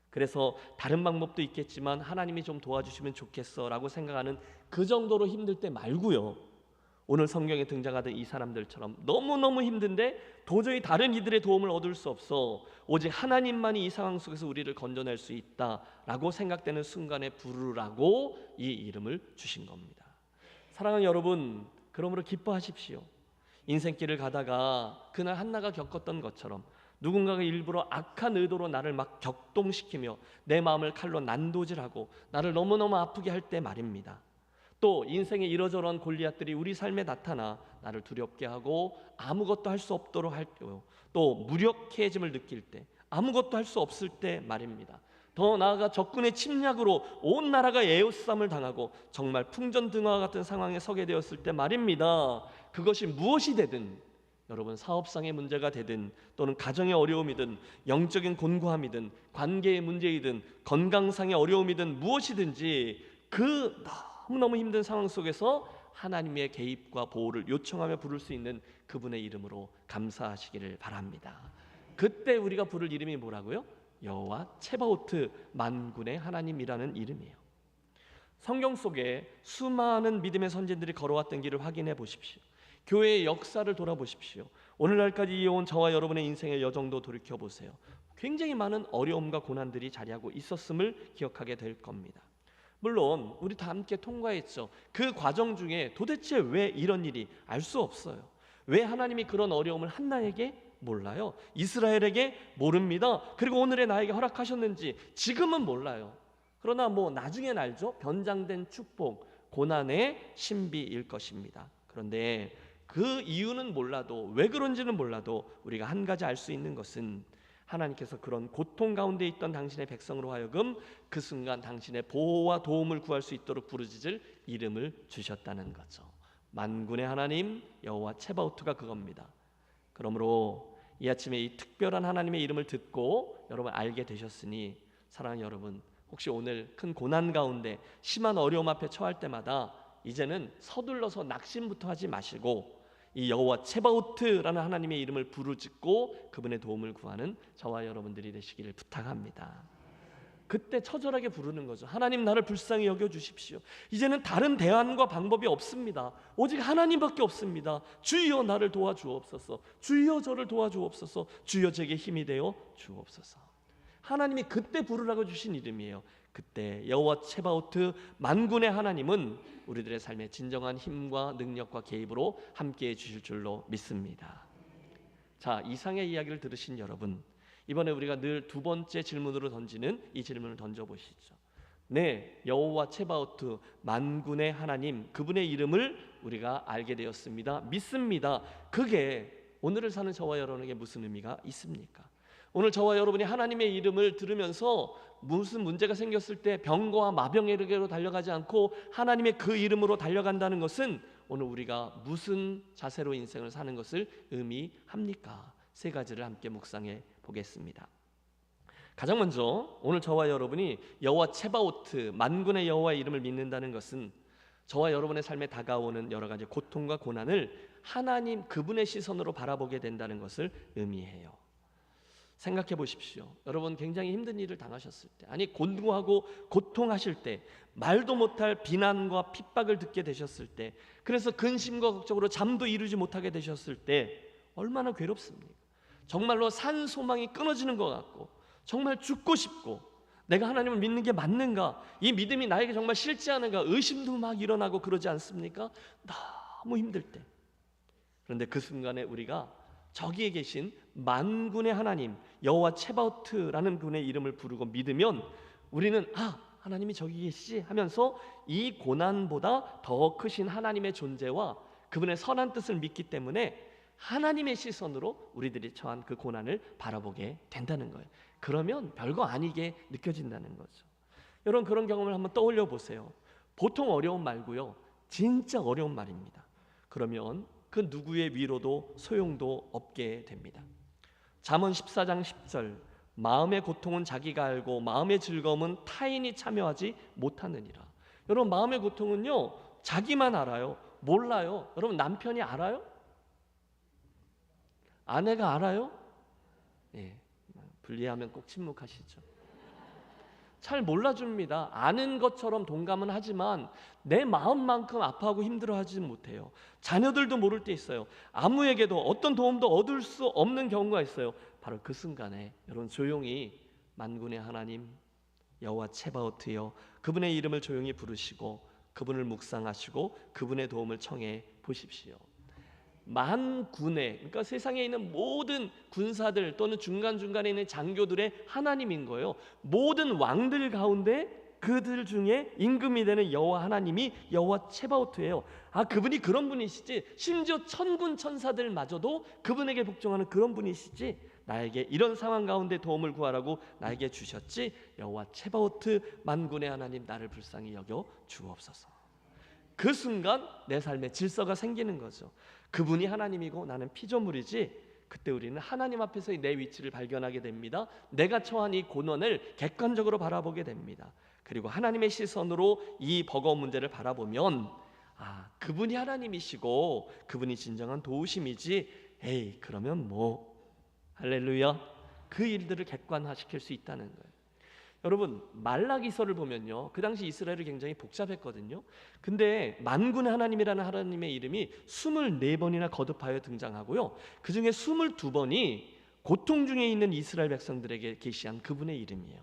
그래서 다른 방법도 있겠지만 하나님이 좀 도와주시면 좋겠어 라고 생각하는 그 정도로 힘들 때 말고요, 오늘 성경에 등장하던 이 사람들처럼 너무너무 힘든데 도저히 다른 이들의 도움을 얻을 수 없어 오직 하나님만이 이 상황 속에서 우리를 건져낼 수 있다라고 생각되는 순간에 부르라고 이 이름을 주신 겁니다. 사랑하는 여러분, 그러므로 기뻐하십시오. 인생길을 가다가 그날 한나가 겪었던 것처럼 누군가가 일부러 악한 의도로 나를 막 격동시키며 내 마음을 칼로 난도질하고 나를 너무너무 아프게 할 때 말입니다. 또 인생에 이러저러한 골리앗들이 우리 삶에 나타나 나를 두렵게 하고 아무것도 할 수 없도록 할 때요, 또 무력해짐을 느낄 때, 아무것도 할 수 없을 때 말입니다. 더 나아가 적군의 침략으로 온 나라가 에워싸움을 당하고 정말 풍전등화와 같은 상황에 서게 되었을 때 말입니다. 그것이 무엇이 되든, 여러분 사업상의 문제가 되든 또는 가정의 어려움이든 영적인 곤고함이든 관계의 문제이든 건강상의 어려움이든 무엇이든지 그 너무너무 힘든 상황 속에서 하나님의 개입과 보호를 요청하며 부를 수 있는 그분의 이름으로 감사하시기를 바랍니다. 그때 우리가 부를 이름이 뭐라고요? 여호와 체바오트, 만군의 하나님이라는 이름이에요. 성경 속에 수많은 믿음의 선진들이 걸어왔던 길을 확인해 보십시오. 교회의 역사를 돌아보십시오. 오늘날까지 이어온 저와 여러분의 인생의 여정도 돌이켜보세요. 굉장히 많은 어려움과 고난들이 자리하고 있었음을 기억하게 될 겁니다. 물론 우리 다 함께 통과했죠. 그 과정 중에 도대체 왜 이런 일이 알 수 없어요. 왜 하나님이 그런 어려움을 한나에게 몰라요? 이스라엘에게 모릅니다. 그리고 오늘의 나에게 허락하셨는지 지금은 몰라요. 그러나 나중엔 알죠. 변장된 축복, 고난의 신비일 것입니다. 그런데 그 이유는 몰라도, 왜 그런지는 몰라도 우리가 한 가지 알 수 있는 것은 하나님께서 그런 고통 가운데 있던 당신의 백성으로 하여금 그 순간 당신의 보호와 도움을 구할 수 있도록 부르짖을 이름을 주셨다는 거죠. 만군의 하나님 여호와 체바오트가 그겁니다. 그러므로 이 아침에 이 특별한 하나님의 이름을 듣고 여러분 알게 되셨으니, 사랑하는 여러분, 혹시 오늘 큰 고난 가운데 심한 어려움 앞에 처할 때마다 이제는 서둘러서 낙심부터 하지 마시고 이 여호와 체바오트라는 하나님의 이름을 부르짖고 그분의 도움을 구하는 저와 여러분들이 되시기를 부탁합니다. 그때 처절하게 부르는 거죠. 하나님, 나를 불쌍히 여겨주십시오. 이제는 다른 대안과 방법이 없습니다. 오직 하나님밖에 없습니다. 주여 나를 도와주옵소서. 주여 저를 도와주옵소서. 주여 제게 힘이 되어 주옵소서. 하나님이 그때 부르라고 주신 이름이에요. 그때 여호와 체바오트, 만군의 하나님은 우리들의 삶에 진정한 힘과 능력과 개입으로 함께해 주실 줄로 믿습니다. 자, 이상의 이야기를 들으신 여러분, 이번에 우리가 늘 두 번째 질문으로 던지는 이 질문을 던져보시죠. 네, 여호와 체바오트, 만군의 하나님, 그분의 이름을 우리가 알게 되었습니다. 믿습니다. 그게 오늘을 사는 저와 여러분에게 무슨 의미가 있습니까? 오늘 저와 여러분이 하나님의 이름을 들으면서 무슨 문제가 생겼을 때 병거와 마병에게로 달려가지 않고 하나님의 그 이름으로 달려간다는 것은 오늘 우리가 무슨 자세로 인생을 사는 것을 의미합니까? 세 가지를 함께 묵상해 보겠습니다. 가장 먼저 오늘 저와 여러분이 여호와 체바오트, 만군의 여호와의 이름을 믿는다는 것은 저와 여러분의 삶에 다가오는 여러 가지 고통과 고난을 하나님 그분의 시선으로 바라보게 된다는 것을 의미해요. 생각해 보십시오. 여러분 굉장히 힘든 일을 당하셨을 때, 아니 곤고하고 고통하실 때, 말도 못할 비난과 핍박을 듣게 되셨을 때, 그래서 근심과 걱정으로 잠도 이루지 못하게 되셨을 때 얼마나 괴롭습니까? 정말로 산 소망이 끊어지는 것 같고, 정말 죽고 싶고, 내가 하나님을 믿는 게 맞는가? 이 믿음이 나에게 정말 실제하는가? 의심도 막 일어나고 그러지 않습니까? 너무 힘들 때. 그런데 그 순간에 우리가 저기에 계신 만군의 하나님 여호와 체바오트라는 분의 이름을 부르고 믿으면 우리는 하나님이 저기 계시지 하면서 이 고난보다 더 크신 하나님의 존재와 그분의 선한 뜻을 믿기 때문에 하나님의 시선으로 우리들이 처한 그 고난을 바라보게 된다는 거예요. 그러면 별거 아니게 느껴진다는 거죠. 여러분 그런 경험을 한번 떠올려 보세요. 보통 어려운 말고요, 진짜 어려운 말입니다. 그러면 그 누구의 위로도 소용도 없게 됩니다. 잠언 14장 10절, 마음의 고통은 자기가 알고 마음의 즐거움은 타인이 참여하지 못하느니라. 여러분 마음의 고통은요 자기만 알아요. 몰라요. 여러분 남편이 알아요? 아내가 알아요? 예, 분리하면 꼭 침묵하시죠. 잘 몰라줍니다. 아는 것처럼 동감은 하지만 내 마음만큼 아파하고 힘들어하지 못해요. 자녀들도 모를 때 있어요. 아무에게도 어떤 도움도 얻을 수 없는 경우가 있어요. 바로 그 순간에 여러분 조용히 만군의 하나님 여호와 체바오트여 그분의 이름을 조용히 부르시고 그분을 묵상하시고 그분의 도움을 청해 보십시오. 만군의, 그러니까 세상에 있는 모든 군사들 또는 중간중간에 있는 장교들의 하나님인 거예요. 모든 왕들 가운데 그들 중에 임금이 되는 여호와 하나님이 여호와 체바오트예요. 그분이 그런 분이시지, 심지어 천군 천사들마저도 그분에게 복종하는 그런 분이시지, 나에게 이런 상황 가운데 도움을 구하라고 나에게 주셨지. 여호와 체바오트 만군의 하나님 나를 불쌍히 여겨 주옵소서. 그 순간 내 삶에 질서가 생기는 거죠. 그분이 하나님이고 나는 피조물이지. 그때 우리는 하나님 앞에서의 내 위치를 발견하게 됩니다. 내가 처한 이 고난을 객관적으로 바라보게 됩니다. 그리고 하나님의 시선으로 이 버거운 문제를 바라보면 그분이 하나님이시고 그분이 진정한 도우심이지, 에이 그러면 뭐, 할렐루야, 그 일들을 객관화시킬 수 있다는 거예요. 여러분 말라기서를 보면요, 그 당시 이스라엘이 굉장히 복잡했거든요. 근데 만군의 하나님이라는 하나님의 이름이 24번이나 거듭하여 등장하고요, 그 중에 22번이 고통 중에 있는 이스라엘 백성들에게 계시한 그분의 이름이에요.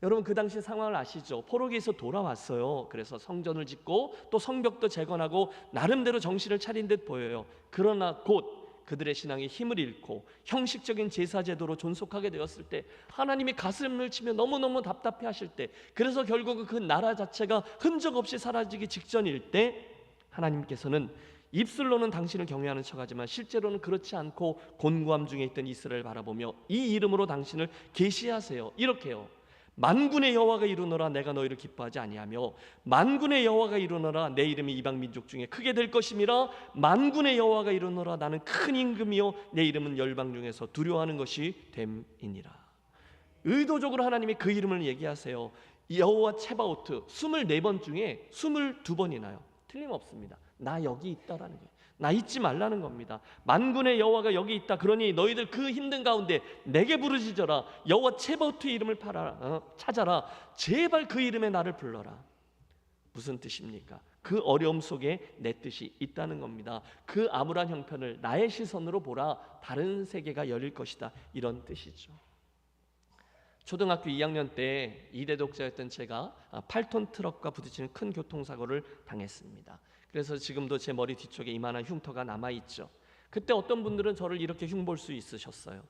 여러분 그 당시 상황을 아시죠? 포로기에서 돌아왔어요. 그래서 성전을 짓고 또 성벽도 재건하고 나름대로 정신을 차린 듯 보여요. 그러나 곧 그들의 신앙이 힘을 잃고 형식적인 제사 제도로 존속하게 되었을 때, 하나님이 가슴을 치며 너무너무 답답해 하실 때, 그래서 결국 그 나라 자체가 흔적 없이 사라지기 직전일 때 하나님께서는 입술로는 당신을 경외하는 척하지만 실제로는 그렇지 않고 곤고함 중에 있던 이스라엘을 바라보며 이 이름으로 당신을 계시하세요. 이렇게요. 만군의 여호와가 이루노라 내가 너희를 기뻐하지 아니하며 만군의 여호와가 이루노라 내 이름이 이방 민족 중에 크게 될 것임이라. 만군의 여호와가 이루노라 나는 큰 임금이요 내 이름은 열방 중에서 두려워하는 것이 됨이니라. 의도적으로 하나님이 그 이름을 얘기하세요. 여호와 체바오트 24번 중에 22번이나요. 틀림없습니다. 나 여기 있다라는 거예요. 나 잊지 말라는 겁니다. 만군의 여호와가 여기 있다. 그러니 너희들 그 힘든 가운데 내게 부르짖어라. 여호와 체바오트의 이름을 찾아라. 제발 그 이름에 나를 불러라. 무슨 뜻입니까? 그 어려움 속에 내 뜻이 있다는 겁니다. 그 암울한 형편을 나의 시선으로 보라. 다른 세계가 열릴 것이다. 이런 뜻이죠. 초등학교 2학년 때 2대 독자였던 제가 8톤 트럭과 부딪히는 큰 교통사고를 당했습니다. 그래서 지금도 제 머리 뒤쪽에 이만한 흉터가 남아있죠. 그때 어떤 분들은 저를 이렇게 흉볼 수 있으셨어요.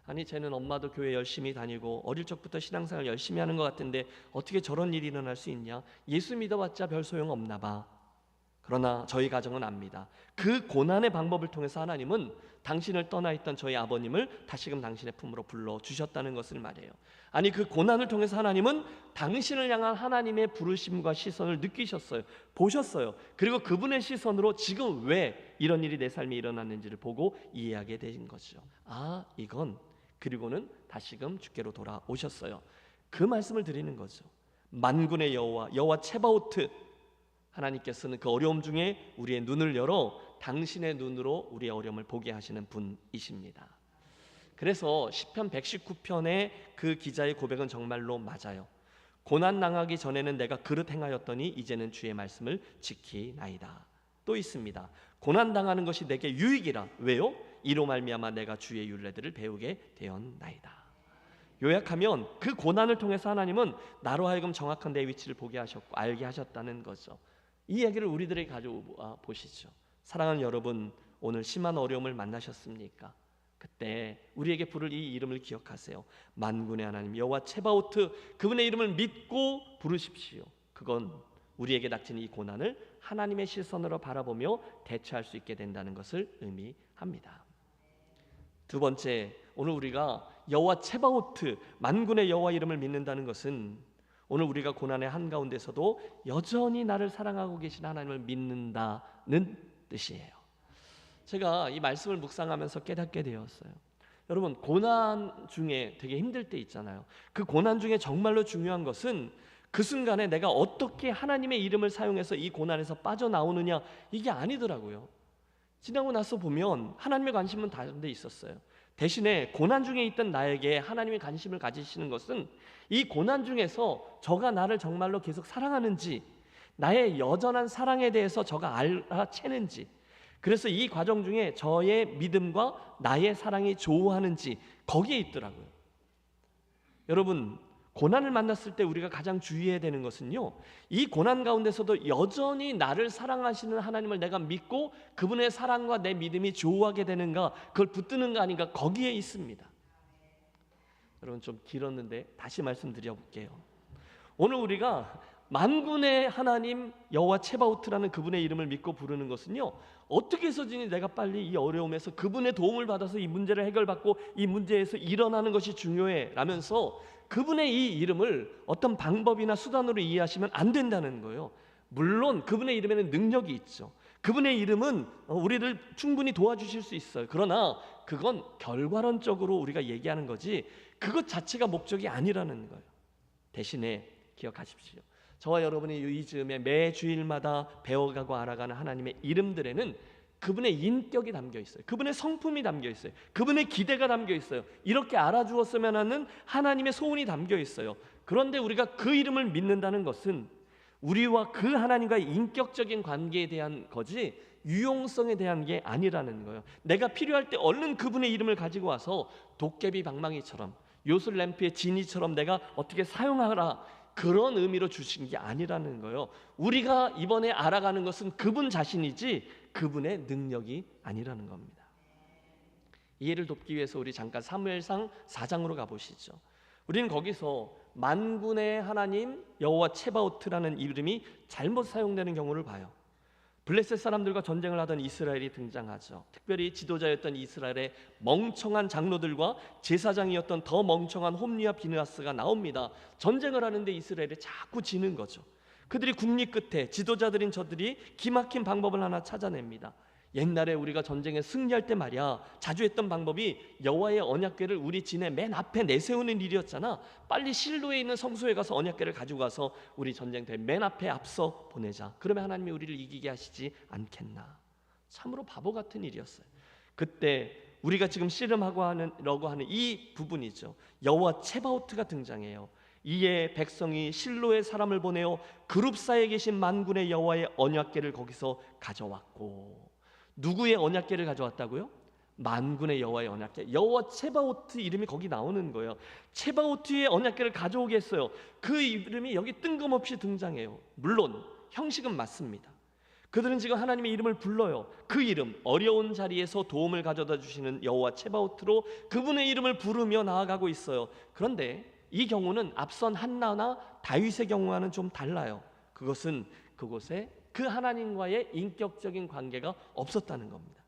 아니 쟤는 엄마도 교회 열심히 다니고 어릴 적부터 신앙생활 열심히 하는 것 같은데 어떻게 저런 일이 일어날 수 있냐. 예수 믿어봤자 별 소용 없나 봐. 그러나 저희 가정은 압니다. 그 고난의 방법을 통해서 하나님은 당신을 떠나 있던 저희 아버님을 다시금 당신의 품으로 불러주셨다는 것을 말해요. 아니 그 고난을 통해서 하나님은 당신을 향한 하나님의 부르심과 시선을 느끼셨어요. 보셨어요. 그리고 그분의 시선으로 지금 왜 이런 일이 내 삶에 일어났는지를 보고 이해하게 된 거죠. 이건, 그리고는 다시금 주께로 돌아오셨어요. 그 말씀을 드리는 거죠. 만군의 여호와, 여호와 체바오트, 하나님께서는 그 어려움 중에 우리의 눈을 열어 당신의 눈으로 우리의 어려움을 보게 하시는 분이십니다. 그래서 시편 119편의 그 기자의 고백은 정말로 맞아요. 고난 당하기 전에는 내가 그릇 행하였더니 이제는 주의 말씀을 지키나이다. 또 있습니다. 고난 당하는 것이 내게 유익이라. 왜요? 이로 말미암아 내가 주의 율례들을 배우게 되었나이다. 요약하면 그 고난을 통해서 하나님은 나로 하여금 정확한 내 위치를 보게 하셨고 알게 하셨다는 거죠. 이 얘기를 우리들에게 가져와 보시죠. 사랑하는 여러분, 오늘 심한 어려움을 만나셨습니까? 그때 우리에게 부를 이 이름을 기억하세요. 만군의 하나님 여호와 츠바오트, 그분의 이름을 믿고 부르십시오. 그건 우리에게 닥친 이 고난을 하나님의 시선으로 바라보며 대처할 수 있게 된다는 것을 의미합니다. 두 번째, 오늘 우리가 여호와 츠바오트, 만군의 여호와 이름을 믿는다는 것은 오늘 우리가 고난의 한가운데서도 여전히 나를 사랑하고 계신 하나님을 믿는다는 뜻이에요. 제가 이 말씀을 묵상하면서 깨닫게 되었어요. 여러분, 고난 중에 되게 힘들 때 있잖아요. 그 고난 중에 정말로 중요한 것은 그 순간에 내가 어떻게 하나님의 이름을 사용해서 이 고난에서 빠져나오느냐, 이게 아니더라고요. 지나고 나서 보면 하나님의 관심은 다른 데 있었어요. 대신에 고난 중에 있던 나에게 하나님의 관심을 가지시는 것은 이 고난 중에서 저가 나를 정말로 계속 사랑하는지, 나의 여전한 사랑에 대해서 저가 알아채는지, 그래서 이 과정 중에 저의 믿음과 나의 사랑이 조우하는지 거기에 있더라고요. 여러분, 고난을 만났을 때 우리가 가장 주의해야 되는 것은요, 이 고난 가운데서도 여전히 나를 사랑하시는 하나님을 내가 믿고 그분의 사랑과 내 믿음이 조우하게 되는가, 그걸 붙드는가 아닌가, 거기에 있습니다. 여러분, 좀 길었는데 다시 말씀드려볼게요. 오늘 우리가 만군의 하나님 여호와 츠바오트라는 그분의 이름을 믿고 부르는 것은요, 어떻게 해서든지 내가 빨리 이 어려움에서 그분의 도움을 받아서 이 문제를 해결받고 이 문제에서 일어나는 것이 중요해 라면서 그분의 이 이름을 어떤 방법이나 수단으로 이해하시면 안 된다는 거예요. 물론 그분의 이름에는 능력이 있죠. 그분의 이름은 우리를 충분히 도와주실 수 있어요. 그러나 그건 결과론적으로 우리가 얘기하는 거지 그것 자체가 목적이 아니라는 거예요. 대신에 기억하십시오. 저와 여러분이 이 즈음에 매 주일마다 배워가고 알아가는 하나님의 이름들에는 그분의 인격이 담겨 있어요. 그분의 성품이 담겨 있어요. 그분의 기대가 담겨 있어요. 이렇게 알아주었으면 하는 하나님의 소원이 담겨 있어요. 그런데 우리가 그 이름을 믿는다는 것은 우리와 그 하나님과의 인격적인 관계에 대한 거지 유용성에 대한 게 아니라는 거예요. 내가 필요할 때 얼른 그분의 이름을 가지고 와서 도깨비 방망이처럼 요술 램프의 지니처럼 내가 어떻게 사용하라, 그런 의미로 주신 게 아니라는 거예요. 우리가 이번에 알아가는 것은 그분 자신이지 그분의 능력이 아니라는 겁니다. 이해를 돕기 위해서 우리 잠깐 사무엘상 4장으로 가보시죠. 우리는 거기서 만군의 하나님 여호와 츠바오트라는 이름이 잘못 사용되는 경우를 봐요. 블레셋 사람들과 전쟁을 하던 이스라엘이 등장하죠. 특별히 지도자였던 이스라엘의 멍청한 장로들과 제사장이었던 더 멍청한 홈리와 비느하스가 나옵니다. 전쟁을 하는데 이스라엘이 자꾸 지는 거죠. 그들이 국리 끝에 지도자들인 저들이 기막힌 방법을 하나 찾아냅니다. 옛날에 우리가 전쟁에 승리할 때 말이야, 자주 했던 방법이 여호와의 언약궤를 우리 진의 맨 앞에 내세우는 일이었잖아. 빨리 실로에 있는 성소에 가서 언약궤를 가지고 가서 우리 전쟁터에 맨 앞에 앞서 보내자. 그러면 하나님이 우리를 이기게 하시지 않겠나. 참으로 바보 같은 일이었어요. 그때 우리가 지금 씨름하고 하는 이 부분이죠. 여호와 츠바오트가 등장해요. 이에 백성이 실로의 사람을 보내어 그룹사에 계신 만군의 여호와의 언약궤를 거기서 가져왔고, 누구의 언약궤를 가져왔다고요? 만군의 여호와의 언약궤, 여호와 츠바오트 이름이 거기 나오는 거예요. 츠바오트의 언약궤를 가져오게 했어요. 그 이름이 여기 뜬금없이 등장해요. 물론 형식은 맞습니다. 그들은 지금 하나님의 이름을 불러요. 그 이름, 어려운 자리에서 도움을 가져다 주시는 여호와 츠바오트로 그분의 이름을 부르며 나아가고 있어요. 그런데 이 경우는 앞선 한나나 다윗의 경우와는 좀 달라요. 그것은 그곳에 그 하나님과의 인격적인 관계가 없었다는 겁니다.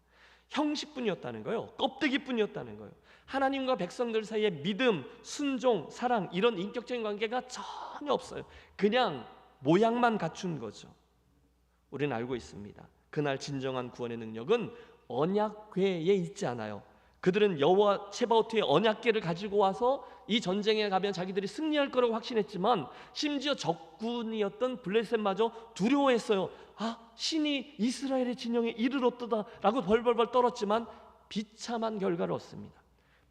형식뿐이었다는 거예요. 껍데기뿐이었다는 거예요. 하나님과 백성들 사이에 믿음, 순종, 사랑, 이런 인격적인 관계가 전혀 없어요. 그냥 모양만 갖춘 거죠. 우리는 알고 있습니다. 그날 진정한 구원의 능력은 언약궤에 있지 않아요. 그들은 여호와 체바오트의 언약궤를 가지고 와서 이 전쟁에 가면 자기들이 승리할 거라고 확신했지만 심지어 적군이었던 블레셋마저 두려워했어요. 신이 이스라엘의 진영에 이르렀도다라고 벌벌벌 떨었지만 비참한 결과를 얻습니다.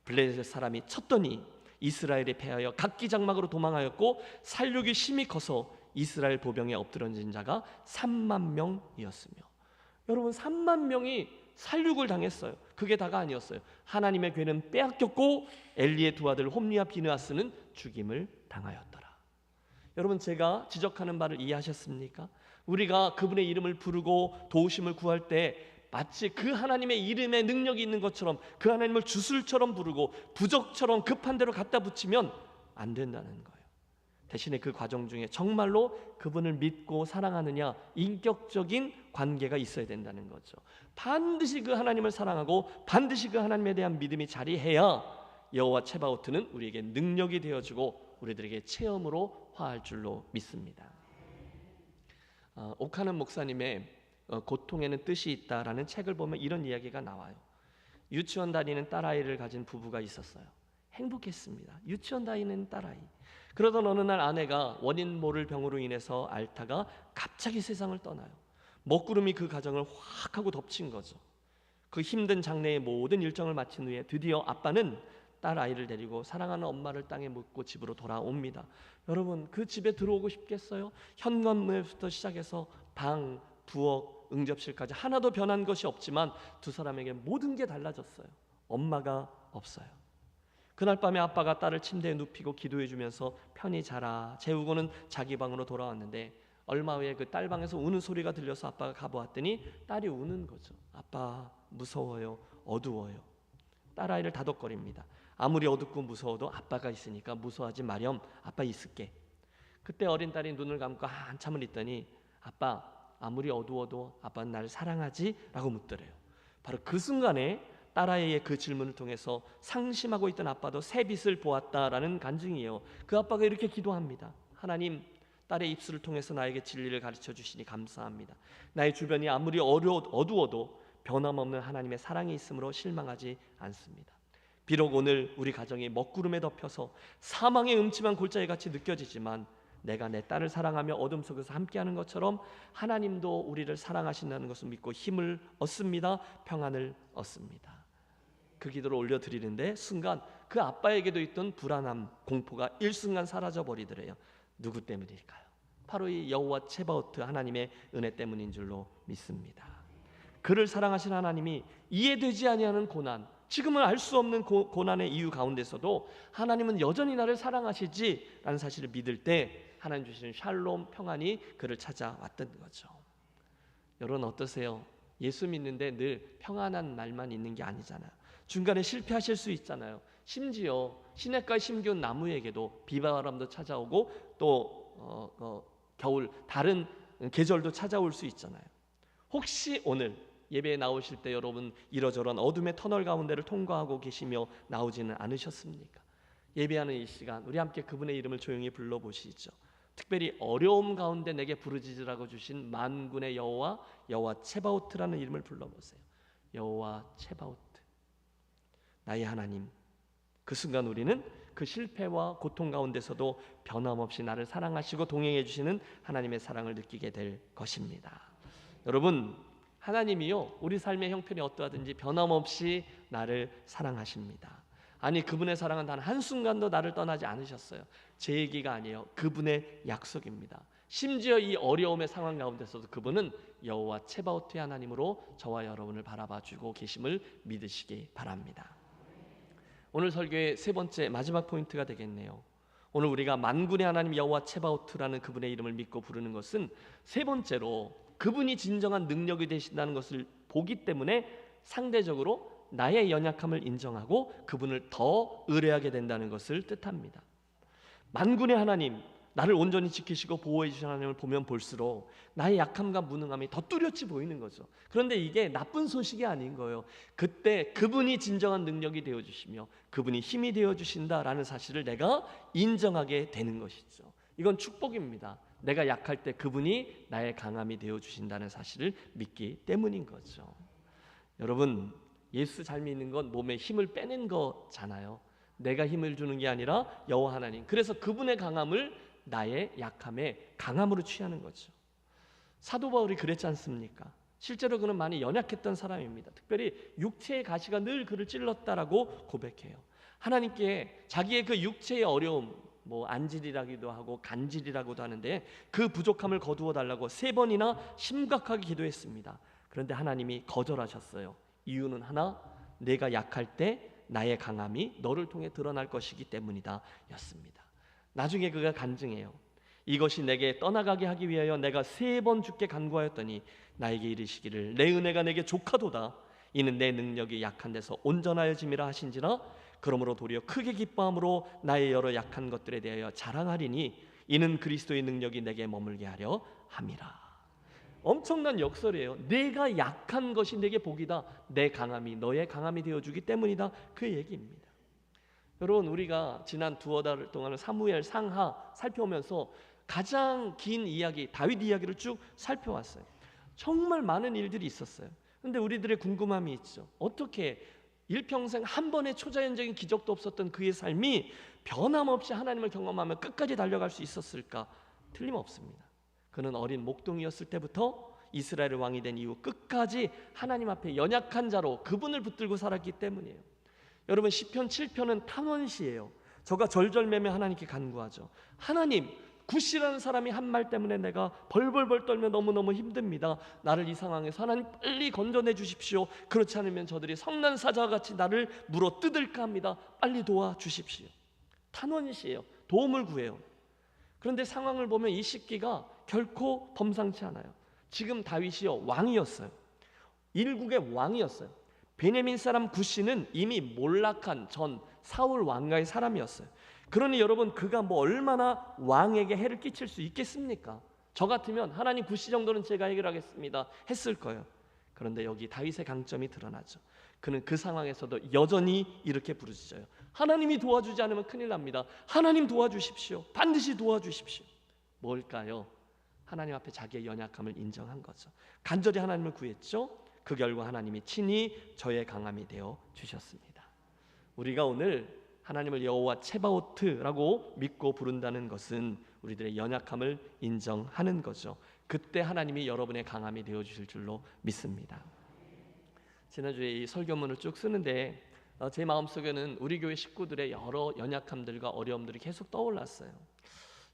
블레셋 사람이 쳤더니 이스라엘이 패하여 각기 장막으로 도망하였고 살육이 심히 커서 이스라엘 보병에 엎드러진 자가 3만 명이었으며, 여러분 3만 명이 살육을 당했어요. 그게 다가 아니었어요. 하나님의 궤는 빼앗겼고 엘리의 두 아들 홈리와 비느하스는 죽임을 당하였더라. 여러분, 제가 지적하는 바를 이해하셨습니까? 우리가 그분의 이름을 부르고 도우심을 구할 때 마치 그 하나님의 이름에 능력이 있는 것처럼 그 하나님을 주술처럼 부르고 부적처럼 급한 대로 갖다 붙이면 안 된다는 거예요. 대신에 그 과정 중에 정말로 그분을 믿고 사랑하느냐, 인격적인 관계가 있어야 된다는 거죠. 반드시 그 하나님을 사랑하고 반드시 그 하나님에 대한 믿음이 자리해야 여호와 체바오트는 우리에게 능력이 되어주고 우리들에게 체험으로 화할 줄로 믿습니다. 오카는 목사님의 고통에는 뜻이 있다라는 책을 보면 이런 이야기가 나와요. 유치원 다니는 딸아이를 가진 부부가 있었어요. 행복했습니다. 유치원 다니는 딸아이. 그러던 어느 날 아내가 원인 모를 병으로 인해서 앓다가 갑자기 세상을 떠나요. 먹구름이 그 가정을 확 하고 덮친 거죠. 그 힘든 장래의 모든 일정을 마친 후에 드디어 아빠는 딸 아이를 데리고 사랑하는 엄마를 땅에 묻고 집으로 돌아옵니다. 여러분, 그 집에 들어오고 싶겠어요? 현관문부터 시작해서 방, 부엌, 응접실까지 하나도 변한 것이 없지만 두 사람에게 모든 게 달라졌어요. 엄마가 없어요. 그날 밤에 아빠가 딸을 침대에 눕히고 기도해 주면서 편히 자라 재우고는 자기 방으로 돌아왔는데 얼마 후에 그 딸 방에서 우는 소리가 들려서 아빠가 가보았더니 딸이 우는 거죠. 아빠 무서워요, 어두워요. 딸아이를 다독거립니다. 아무리 어둡고 무서워도 아빠가 있으니까 무서워하지 마렴, 아빠 있을게. 그때 어린 딸이 눈을 감고 한참을 있더니 아빠, 아무리 어두워도 아빠는 나를 사랑하지? 라고 묻더래요. 바로 그 순간에 딸아이의 그 질문을 통해서 상심하고 있던 아빠도 새 빛을 보았다라는 간증이에요. 그 아빠가 이렇게 기도합니다. 하나님, 딸의 입술을 통해서 나에게 진리를 가르쳐 주시니 감사합니다. 나의 주변이 아무리 어두워도 변함없는 하나님의 사랑이 있으므로 실망하지 않습니다. 비록 오늘 우리 가정이 먹구름에 덮여서 사망의 음침한 골짜기 같이 느껴지지만 내가 내 딸을 사랑하며 어둠 속에서 함께하는 것처럼 하나님도 우리를 사랑하신다는 것을 믿고 힘을 얻습니다. 평안을 얻습니다. 그 기도를 올려드리는데 순간 그 아빠에게도 있던 불안함, 공포가 일순간 사라져버리더래요. 누구 때문일까요? 바로 이 여호와 체바오트 하나님의 은혜 때문인 줄로 믿습니다. 그를 사랑하신 하나님이 이해되지 아니하는 고난, 지금은 알 수 없는 고난의 이유 가운데서도 하나님은 여전히 나를 사랑하시지라는 사실을 믿을 때 하나님 주시는 샬롬, 평안이 그를 찾아왔던 거죠. 여러분 어떠세요? 예수 믿는데 늘 평안한 날만 있는 게 아니잖아요. 중간에 실패하실 수 있잖아요. 심지어 시냇가에 심기운 나무에게도 비바람도 찾아오고 또 겨울 다른 계절도 찾아올 수 있잖아요. 혹시 오늘 예배에 나오실 때 여러분 이러저런 어둠의 터널 가운데를 통과하고 계시며 나오지는 않으셨습니까? 예배하는 이 시간 우리 함께 그분의 이름을 조용히 불러보시죠. 특별히 어려움 가운데 내게 부르짖으라고 주신 만군의 여호와, 여호와 체바오트라는 이름을 불러보세요. 여호와 체바오트, 나의 하나님. 그 순간 우리는 그 실패와 고통 가운데서도 변함없이 나를 사랑하시고 동행해 주시는 하나님의 사랑을 느끼게 될 것입니다. 여러분, 하나님이요 우리 삶의 형편이 어떠하든지 변함없이 나를 사랑하십니다. 아니, 그분의 사랑은 단 한순간도 나를 떠나지 않으셨어요. 제 얘기가 아니에요. 그분의 약속입니다. 심지어 이 어려움의 상황 가운데서도 그분은 여호와 체바오트의 하나님으로 저와 여러분을 바라봐주고 계심을 믿으시기 바랍니다. 오늘 설교의 세 번째 마지막 포인트가 되겠네요. 오늘 우리가 만군의 하나님 여호와 체바오트라는 그분의 이름을 믿고 부르는 것은 세 번째로 그분이 진정한 능력이 되신다는 것을 보기 때문에 상대적으로 나의 연약함을 인정하고 그분을 더 의뢰하게 된다는 것을 뜻합니다. 만군의 하나님, 나를 온전히 지키시고 보호해 주신 하나님을 보면 볼수록 나의 약함과 무능함이 더 뚜렷이 보이는 거죠. 그런데 이게 나쁜 소식이 아닌 거예요. 그때 그분이 진정한 능력이 되어주시며 그분이 힘이 되어주신다라는 사실을 내가 인정하게 되는 것이죠. 이건 축복입니다. 내가 약할 때 그분이 나의 강함이 되어주신다는 사실을 믿기 때문인 거죠. 여러분, 예수 잘 믿는 건 몸에 힘을 빼는 거잖아요. 내가 힘을 주는 게 아니라 여호와 하나님. 그래서 그분의 강함을 나의 약함에 강함으로 취하는 거죠. 사도 바울이 그랬지 않습니까? 실제로 그는 많이 연약했던 사람입니다. 특별히 육체의 가시가 늘 그를 찔렀다라고 고백해요. 하나님께 자기의 그 육체의 어려움, 뭐 안질이라기도 하고 간질이라고도 하는데 그 부족함을 거두어 달라고 3번이나 심각하게 기도했습니다. 그런데 하나님이 거절하셨어요. 이유는 하나, 내가 약할 때 나의 강함이 너를 통해 드러날 것이기 때문이다 였습니다. 나중에 그가 간증해요. 이것이 내게 떠나가게 하기 위하여 내가 3번 주께 간구하였더니 나에게 이르시기를 내 은혜가 내게 족하도다. 이는 내 능력이 약한 데서 온전하여짐이라 하신지라. 그러므로 도리어 크게 기뻐함으로 나의 여러 약한 것들에 대하여 자랑하리니 이는 그리스도의 능력이 내게 머물게 하려 함이라. 엄청난 역설이에요. 내가 약한 것이 내게 복이다. 내 강함이 너의 강함이 되어주기 때문이다. 그 얘기입니다. 여러분, 우리가 지난 2달 동안 사무엘 상하 살펴오면서 가장 긴 이야기, 다윗 이야기를 쭉 살펴왔어요. 정말 많은 일들이 있었어요. 그런데 우리들의 궁금함이 있죠. 어떻게 일평생 한 번의 초자연적인 기적도 없었던 그의 삶이 변함없이 하나님을 경험하며 끝까지 달려갈 수 있었을까? 틀림없습니다. 그는 어린 목동이었을 때부터 이스라엘의 왕이 된 이후 끝까지 하나님 앞에 연약한 자로 그분을 붙들고 살았기 때문이에요. 여러분, 시편 7편은 탄원시예요. 저가 절절매매 하나님께 간구하죠. 하나님, 굿이라는 사람이 한 말 때문에 내가 벌벌벌 떨며 너무너무 힘듭니다. 나를 이 상황에서 하나님 빨리 건져내 주십시오. 그렇지 않으면 저들이 성난 사자와 같이 나를 물어 뜯을까 합니다. 빨리 도와주십시오. 탄원시예요. 도움을 구해요. 그런데 상황을 보면 이 시기가 결코 범상치 않아요. 지금 다윗이요, 왕이었어요. 일국의 왕이었어요. 베냐민 사람 굿시는 이미 몰락한 전 사울 왕가의 사람이었어요. 그러니 여러분, 그가 뭐 얼마나 왕에게 해를 끼칠 수 있겠습니까? 저 같으면 하나님 굿시 정도는 제가 해결하겠습니다 했을 거예요. 그런데 여기 다윗의 강점이 드러나죠. 그는 그 상황에서도 여전히 이렇게 부르짖어요. 하나님이 도와주지 않으면 큰일 납니다. 하나님 도와주십시오. 반드시 도와주십시오. 뭘까요? 하나님 앞에 자기의 연약함을 인정한 거죠. 간절히 하나님을 구했죠. 그 결과 하나님이 친히 저의 강함이 되어 주셨습니다. 우리가 오늘 하나님을 여호와 체바오트라고 믿고 부른다는 것은 우리들의 연약함을 인정하는 거죠. 그때 하나님이 여러분의 강함이 되어 주실 줄로 믿습니다. 지난주에 이 설교문을 쭉 쓰는데 제 마음속에는 우리 교회 식구들의 여러 연약함들과 어려움들이 계속 떠올랐어요.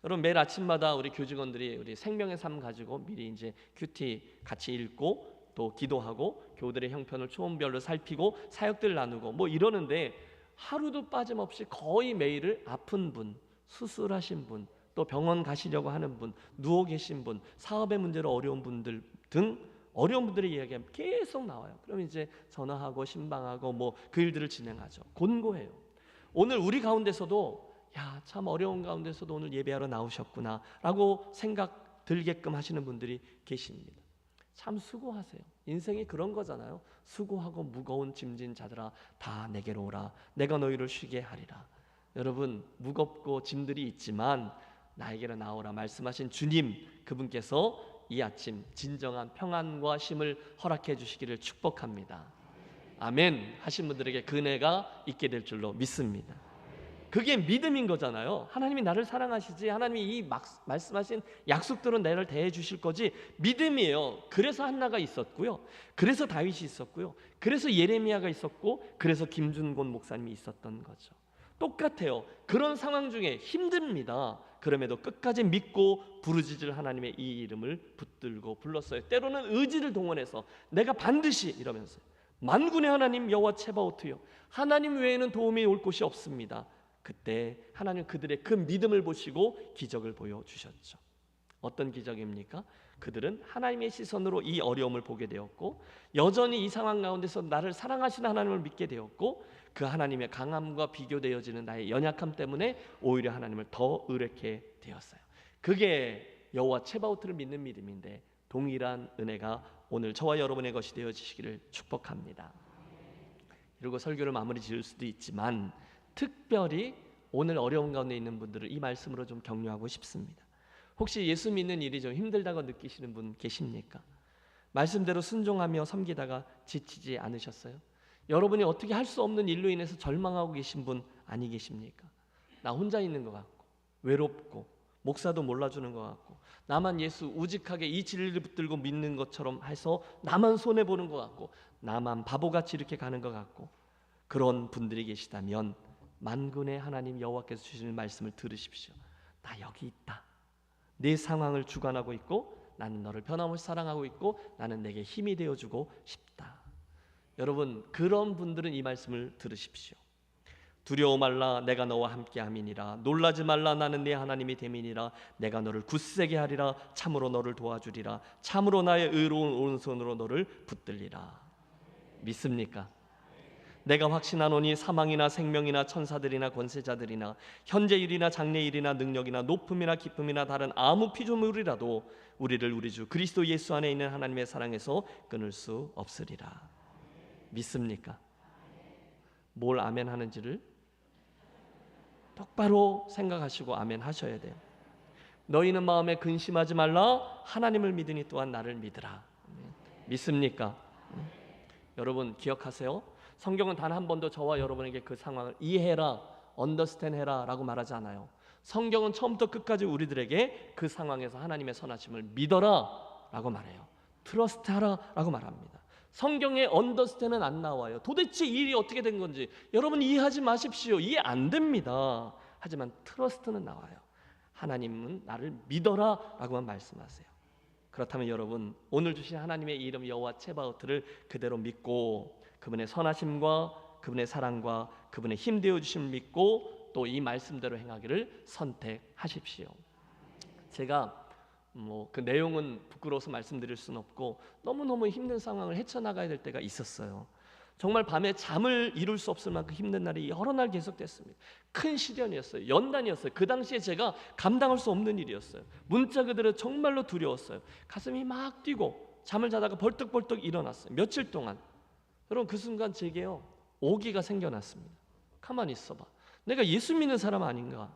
여러분, 매일 아침마다 우리 교직원들이 우리 생명의 삶 가지고 미리 이제 큐티 같이 읽고 또 기도하고 교우들의 형편을 초원별로 살피고 사역들 나누고 뭐 이러는데 하루도 빠짐없이 거의 매일을 아픈 분, 수술하신 분, 또 병원 가시려고 하는 분, 누워 계신 분, 사업의 문제로 어려운 분들 등 어려운 분들의 이야기가 계속 나와요. 그럼 이제 전화하고 신방하고 뭐 그 일들을 진행하죠. 곤고해요. 오늘 우리 가운데서도 야, 참 어려운 가운데서도 오늘 예배하러 나오셨구나 라고 생각 들게끔 하시는 분들이 계십니다. 참 수고하세요. 인생이 그런 거잖아요. 수고하고 무거운 짐진 자들아 다 내게로 오라. 내가 너희를 쉬게 하리라. 여러분, 무겁고 짐들이 있지만 나에게로 나오라 말씀하신 주님, 그분께서 이 아침 진정한 평안과 쉼을 허락해 주시기를 축복합니다. 아멘 하신 분들에게 그 은혜가 있게 될 줄로 믿습니다. 그게 믿음인 거잖아요. 하나님이 나를 사랑하시지, 하나님이 이 말씀하신 약속들은 나를 대해 주실 거지, 믿음이에요. 그래서 한나가 있었고요, 그래서 다윗이 있었고요, 그래서 예레미야가 있었고, 그래서 김준곤 목사님이 있었던 거죠. 똑같아요. 그런 상황 중에 힘듭니다. 그럼에도 끝까지 믿고 부르짖을 하나님의 이 이름을 붙들고 불렀어요. 때로는 의지를 동원해서 내가 반드시 이러면서 만군의 하나님 여호와 체바오트요, 하나님 외에는 도움이 올 곳이 없습니다. 그때 하나님 그들의 그 믿음을 보시고 기적을 보여주셨죠. 어떤 기적입니까? 그들은 하나님의 시선으로 이 어려움을 보게 되었고, 여전히 이 상황 가운데서 나를 사랑하시는 하나님을 믿게 되었고, 그 하나님의 강함과 비교되어지는 나의 연약함 때문에 오히려 하나님을 더 의뢰하게 되었어요. 그게 여호와 체바오트를 믿는 믿음인데, 동일한 은혜가 오늘 저와 여러분의 것이 되어지시기를 축복합니다. 이러고 설교를 마무리 지을 수도 있지만, 특별히 오늘 어려운 가운데 있는 분들을 이 말씀으로 좀 격려하고 싶습니다. 혹시 예수 믿는 일이 좀 힘들다고 느끼시는 분 계십니까? 말씀대로 순종하며 섬기다가 지치지 않으셨어요? 여러분이 어떻게 할 수 없는 일로 인해서 절망하고 계신 분 아니 계십니까? 나 혼자 있는 것 같고 외롭고 목사도 몰라주는 것 같고 나만 예수 우직하게 이 진리를 붙들고 믿는 것처럼 해서 나만 손해보는 것 같고 나만 바보같이 이렇게 가는 것 같고 그런 분들이 계시다면 만군의 하나님 여호와께서 주시는 말씀을 들으십시오. 나 여기 있다. 내 상황을 주관하고 있고 나는 너를 변함없이 사랑하고 있고 나는 내게 힘이 되어주고 싶다. 여러분 그런 분들은 이 말씀을 들으십시오. 두려워 말라 내가 너와 함께함이니라. 놀라지 말라 나는 네 하나님이 됨이니라. 내가 너를 굳세게 하리라. 참으로 너를 도와주리라. 참으로 나의 의로운 오른손으로 너를 붙들리라. 믿습니까? 내가 확신하노니 사망이나 생명이나 천사들이나 권세자들이나 현재 일이나 장래 일이나 능력이나 높음이나 기쁨이나 다른 아무 피조물이라도 우리를 우리 주 그리스도 예수 안에 있는 하나님의 사랑에서 끊을 수 없으리라. 믿습니까? 뭘 아멘 하는지를 똑바로 생각하시고 아멘 하셔야 돼요. 너희는 마음에 근심하지 말라. 하나님을 믿으니 또한 나를 믿으라. 믿습니까? 여러분 기억하세요. 성경은 단 한 번도 저와 여러분에게 그 상황을 이해해라, 언더스탠 해라 라고 말하지 않아요. 성경은 처음부터 끝까지 우리들에게 그 상황에서 하나님의 선하심을 믿어라 라고 말해요. 트러스트 하라 라고 말합니다. 성경에 언더스탠은 안 나와요. 도대체 이 일이 어떻게 된 건지 여러분 이해하지 마십시오. 이해 안 됩니다. 하지만 트러스트는 나와요. 하나님은 나를 믿어라 라고만 말씀하세요. 그렇다면 여러분 오늘 주신 하나님의 이름 여호와 체바오트를 그대로 믿고 그분의 선하심과 그분의 사랑과 그분의 힘 되어 주심을 믿고 또 이 말씀대로 행하기를 선택하십시오. 제가 그 내용은 부끄러워서 말씀드릴 수는 없고 너무너무 힘든 상황을 헤쳐나가야 될 때가 있었어요. 정말 밤에 잠을 이룰 수 없을 만큼 힘든 날이 여러 날 계속됐습니다. 큰 시련이었어요. 연단이었어요. 그 당시에 제가 감당할 수 없는 일이었어요. 문자 그대로 정말로 두려웠어요. 가슴이 막 뛰고 잠을 자다가 벌떡벌떡 일어났어요. 며칠 동안. 여러분 그 순간 제게요 오기가 생겨났습니다. 가만히 있어봐. 내가 예수 믿는 사람 아닌가?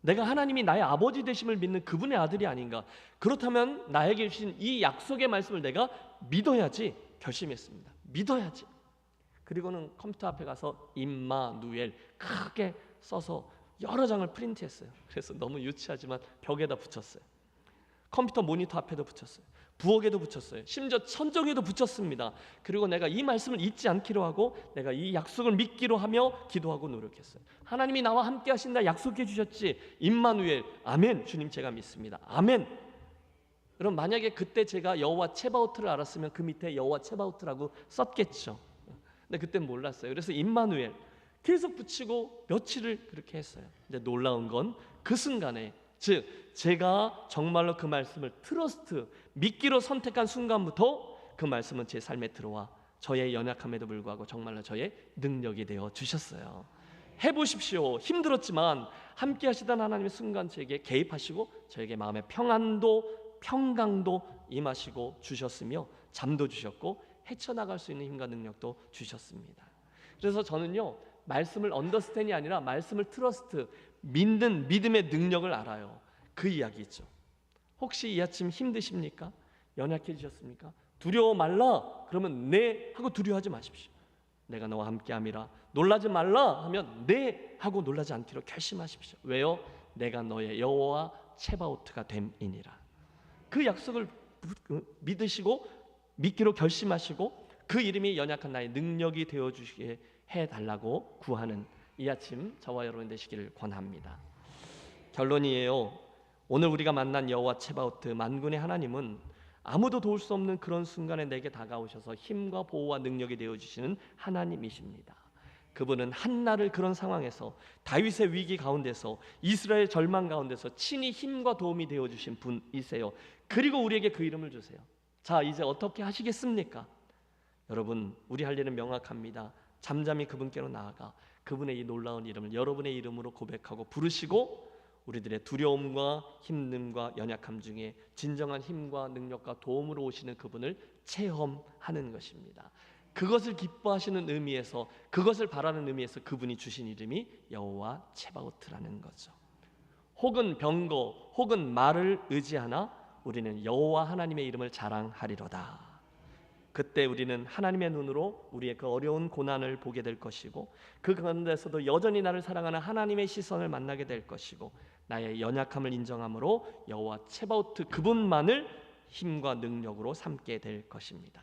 내가 하나님이 나의 아버지 되심을 믿는 그분의 아들이 아닌가? 그렇다면 나에게 주신 이 약속의 말씀을 내가 믿어야지 결심했습니다. 믿어야지. 그리고는 컴퓨터 앞에 가서 임마누엘 크게 써서 여러 장을 프린트했어요. 그래서 너무 유치하지만 벽에다 붙였어요. 컴퓨터 모니터 앞에도 붙였어요. 부엌에도 붙였어요. 심지어 천정에도 붙였습니다. 그리고 내가 이 말씀을 잊지 않기로 하고 내가 이 약속을 믿기로 하며 기도하고 노력했어요. 하나님이 나와 함께 하신다 약속해 주셨지. 임마누엘 아멘. 주님 제가 믿습니다. 아멘. 여러분 만약에 그때 제가 여호와 체바오트를 알았으면 그 밑에 여호와 체바오트라고 썼겠죠. 근데 그땐 몰랐어요. 그래서 임마누엘 계속 붙이고 며칠을 그렇게 했어요. 근데 놀라운 건 그 순간에 즉 제가 정말로 그 말씀을 트러스트 믿기로 선택한 순간부터 그 말씀은 제 삶에 들어와 저의 연약함에도 불구하고 정말로 저의 능력이 되어 주셨어요. 해보십시오. 힘들었지만 함께 하시던 하나님의 순간 제게 개입하시고 저에게 마음의 평강도 임하시고 주셨으며 잠도 주셨고 헤쳐나갈 수 있는 힘과 능력도 주셨습니다. 그래서 저는요 말씀을 언더스탠이 아니라 말씀을 트러스트 믿는 믿음의 능력을 알아요. 그 이야기 있죠. 혹시 이 아침 힘드십니까? 연약해지셨습니까? 두려워 말라 그러면 네 하고 두려워하지 마십시오. 내가 너와 함께함이라. 놀라지 말라 하면 네 하고 놀라지 않기로 결심하십시오. 왜요? 내가 너의 여호와 체바오트가 됨이니라. 그 약속을 믿으시고 믿기로 결심하시고 그 이름이 연약한 나의 능력이 되어주시게 해달라고 구하는 이 아침 저와 여러분 되시기를 권합니다. 결론이에요. 오늘 우리가 만난 여호와 체바오트 만군의 하나님은 아무도 도울 수 없는 그런 순간에 내게 다가오셔서 힘과 보호와 능력이 되어주시는 하나님이십니다. 그분은 한날을 그런 상황에서 다윗의 위기 가운데서 이스라엘 절망 가운데서 친히 힘과 도움이 되어주신 분이세요. 그리고 우리에게 그 이름을 주세요. 자 이제 어떻게 하시겠습니까? 여러분 우리 할 일은 명확합니다. 잠잠히 그분께로 나아가 그분의 이 놀라운 이름을 여러분의 이름으로 고백하고 부르시고 우리들의 두려움과 힘듦과 연약함 중에 진정한 힘과 능력과 도움으로 오시는 그분을 체험하는 것입니다. 그것을 기뻐하시는 의미에서 그것을 바라는 의미에서 그분이 주신 이름이 여호와 체바오트라는 거죠. 혹은 병거 혹은 말을 의지하나 우리는 여호와 하나님의 이름을 자랑하리로다. 그때 우리는 하나님의 눈으로 우리의 그 어려운 고난을 보게 될 것이고, 그 가운데서도 여전히 나를 사랑하는 하나님의 시선을 만나게 될 것이고, 나의 연약함을 인정함으로 여호와 츠바오트 그분만을 힘과 능력으로 삼게 될 것입니다.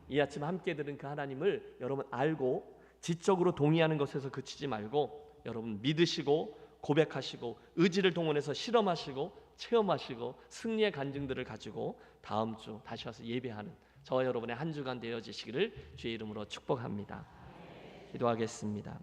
이 아침 함께 들은 그 하나님을 여러분 알고 지적으로 동의하는 것에서 그치지 말고 여러분 믿으시고 고백하시고 의지를 동원해서 실험하시고 체험하시고 승리의 간증들을 가지고 다음 주 다시 와서 예배하는 저와 여러분의 한 주간 되어지시기를 주의 이름으로 축복합니다. 기도하겠습니다.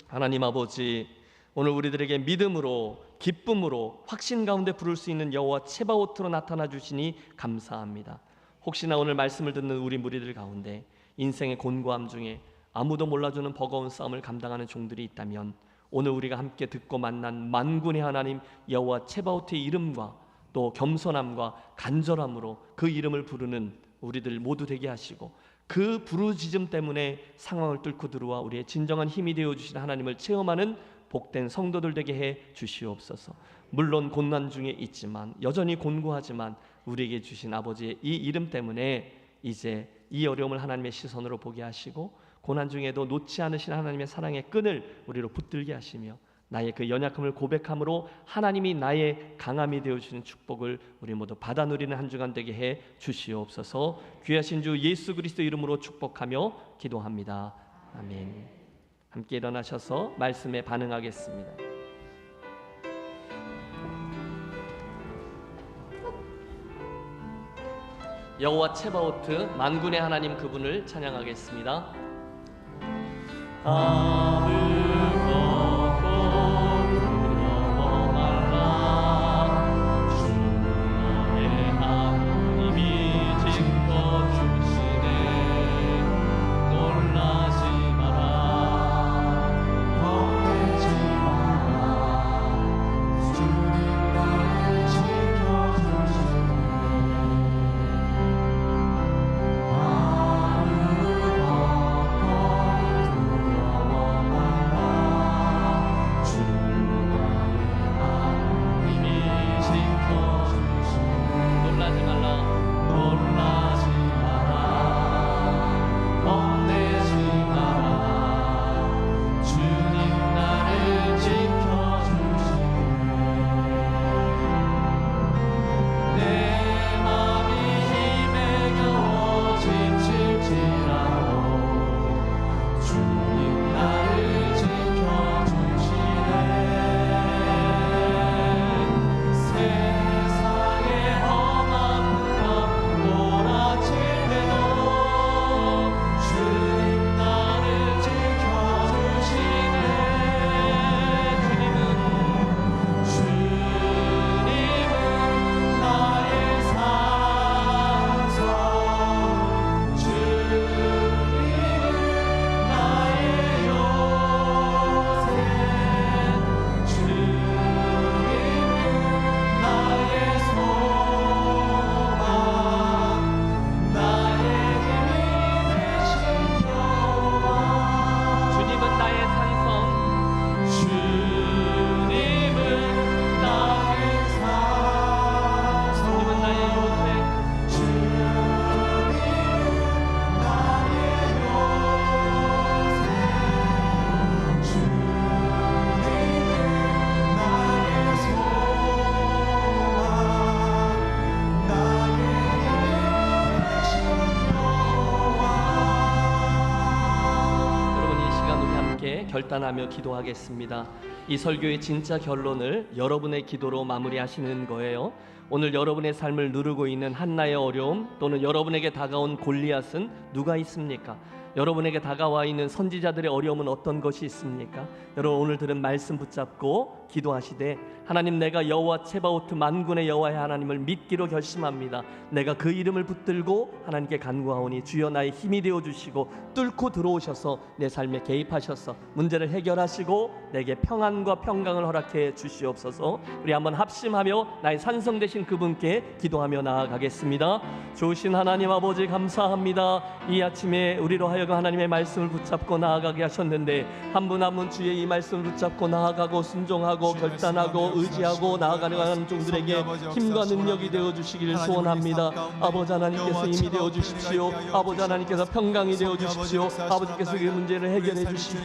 하나님 아버지, 오늘 우리들에게 믿음으로 기쁨으로 확신 가운데 부를 수 있는 여호와 츠바오트로 나타나 주시니 감사합니다. 혹시나 오늘 말씀을 듣는 우리 무리들 가운데 인생의 곤고함 중에 아무도 몰라주는 버거운 싸움을 감당하는 종들이 있다면 오늘 우리가 함께 듣고 만난 만군의 하나님 여호와 츠바오트의 이름과 또 겸손함과 간절함으로 그 이름을 부르는 우리들 모두 되게 하시고, 그 부르짖음 때문에 상황을 뚫고 들어와 우리의 진정한 힘이 되어주신 하나님을 체험하는 복된 성도들 되게 해 주시옵소서. 물론 고난 중에 있지만 여전히 곤고하지만 우리에게 주신 아버지의 이 이름 때문에 이제 이 어려움을 하나님의 시선으로 보게 하시고, 고난 중에도 놓지 않으신 하나님의 사랑의 끈을 우리로 붙들게 하시며, 나의 그 연약함을 고백함으로 하나님이 나의 강함이 되어주시는 축복을 우리 모두 받아 누리는 한 주간 되게 해 주시옵소서. 귀하신 주 예수 그리스도 이름으로 축복하며 기도합니다. 아멘. 함께 일어나셔서 말씀에 반응하겠습니다. 여호와 츠바오트 만군의 하나님 그분을 찬양하겠습니다. 결단하며 기도하겠습니다. 이 설교의 진짜 결론을 여러분의 기도로 마무리하시는 거예요. 오늘 여러분의 삶을 누르고 있는 한나의 어려움 또는 여러분에게 다가온 골리앗은 누가 있습니까? 여러분에게 다가와 있는 선지자들의 어려움은 어떤 것이 있습니까? 여러분 오늘 들은 말씀 붙잡고 기도하시되, 하나님 내가 여호와 츠바오트 만군의 여호와의 하나님을 믿기로 결심합니다. 내가 그 이름을 붙들고 하나님께 간구하오니 주여 나의 힘이 되어주시고 뚫고 들어오셔서 내 삶에 개입하셔서 문제를 해결하시고 내게 평안과 평강을 허락해 주시옵소서. 우리 한번 합심하며 나의 산성 되신 그분께 기도하며 나아가겠습니다. 좋으신 하나님 아버지 감사합니다. 이 아침에 우리로 하여금 하나님의 말씀을 붙잡고 나아가게 하셨는데 한 분 한 분 주의 이 말씀을 붙잡고 나아가고 순종하고 결단하고 의지하고 나아가는 종들에게 힘과 능력이 되어 주시기를 소원합니다. 아버지 하나님께서 힘이 되어 주십시오. 아버지 하나님께서 평강이 되어 주십시오. 아버지께서 이 문제를 해결해 주십시오.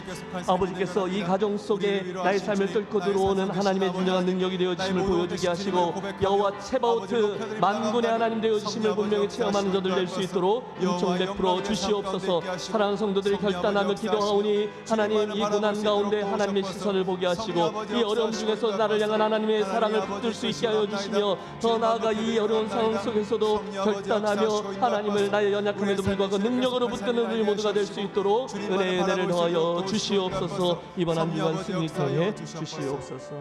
아버지께서 이 가정 속에 나의 삶을 뚫고 들어오는 하나님의 진정한 능력이 되어 주심을 보여주게 하시고 여호와 체바오트 만군의 하나님 되어 주심을 분명히 체험하는 저들 될 수 있도록 은총 베풀어 주시옵소서. 사랑하는 성도들이 결단하며 기도하오니 하나님 이 고난 가운데 하나님의 시선을 보게 하시고 이 어려움 중에서 나를 향한 하나님의 사랑을 붙들 수 있게 하여 주시며 더 나아가 이 어려운 상황 속에서도 결단하며 하나님을 나의 연약함에도 불구하고 능력으로 붙드는 우리 모두가 될 수 있도록 은혜를 더하여 주시옵소서. 이번 한 주간 승리케 해 주시옵소서.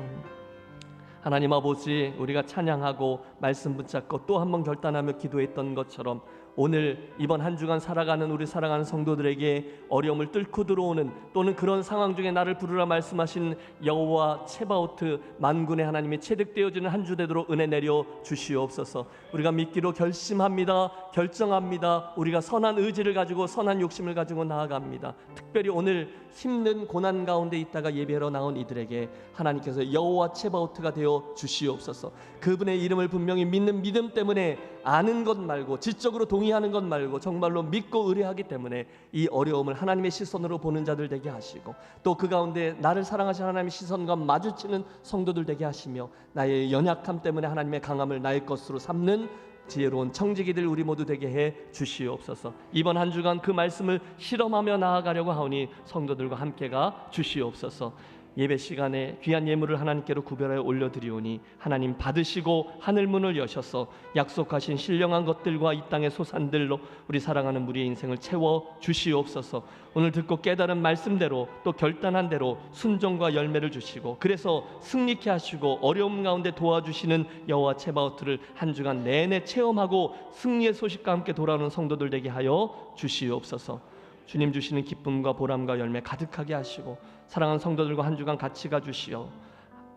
하나님 아버지, 우리가 찬양하고 말씀 붙잡고 또 한 번 결단하며 기도했던 것처럼 오늘 이번 한 주간 살아가는 우리 사랑하는 성도들에게 어려움을 뚫고 들어오는 또는 그런 상황 중에 나를 부르라 말씀하신 여호와 체바오트 만군의 하나님이 체득되어지는 한 주 되도록 은혜 내려 주시옵소서. 우리가 믿기로 결심합니다. 결정합니다. 우리가 선한 의지를 가지고 선한 욕심을 가지고 나아갑니다. 특별히 오늘 힘든 고난 가운데 있다가 예배하러 나온 이들에게 하나님께서 여호와 체바오트가 되어 주시옵소서. 그분의 이름을 분명히 믿는 믿음 때문에 아는 것 말고 지적으로 동의하는 것 말고 정말로 믿고 의뢰하기 때문에 이 어려움을 하나님의 시선으로 보는 자들 되게 하시고 또 그 가운데 나를 사랑하시는 하나님의 시선과 마주치는 성도들 되게 하시며 나의 연약함 때문에 하나님의 강함을 나의 것으로 삼는 지혜로운 청지기들 우리 모두 되게 해 주시옵소서. 이번 한 주간 그 말씀을 실험하며 나아가려고 하오니 성도들과 함께가 주시옵소서. 예배 시간에 귀한 예물을 하나님께로 구별하여 올려드리오니 하나님 받으시고 하늘문을 여셔서 약속하신 신령한 것들과 이 땅의 소산들로 우리 사랑하는 우리의 인생을 채워 주시옵소서. 오늘 듣고 깨달은 말씀대로 또 결단한 대로 순종과 열매를 주시고 그래서 승리케 하시고 어려움 가운데 도와주시는 여호와 체바오트를 한 주간 내내 체험하고 승리의 소식과 함께 돌아오는 성도들 되게 하여 주시옵소서. 주님 주시는 기쁨과 보람과 열매 가득하게 하시고 사랑하는 성도들과 한 주간 같이 가주시어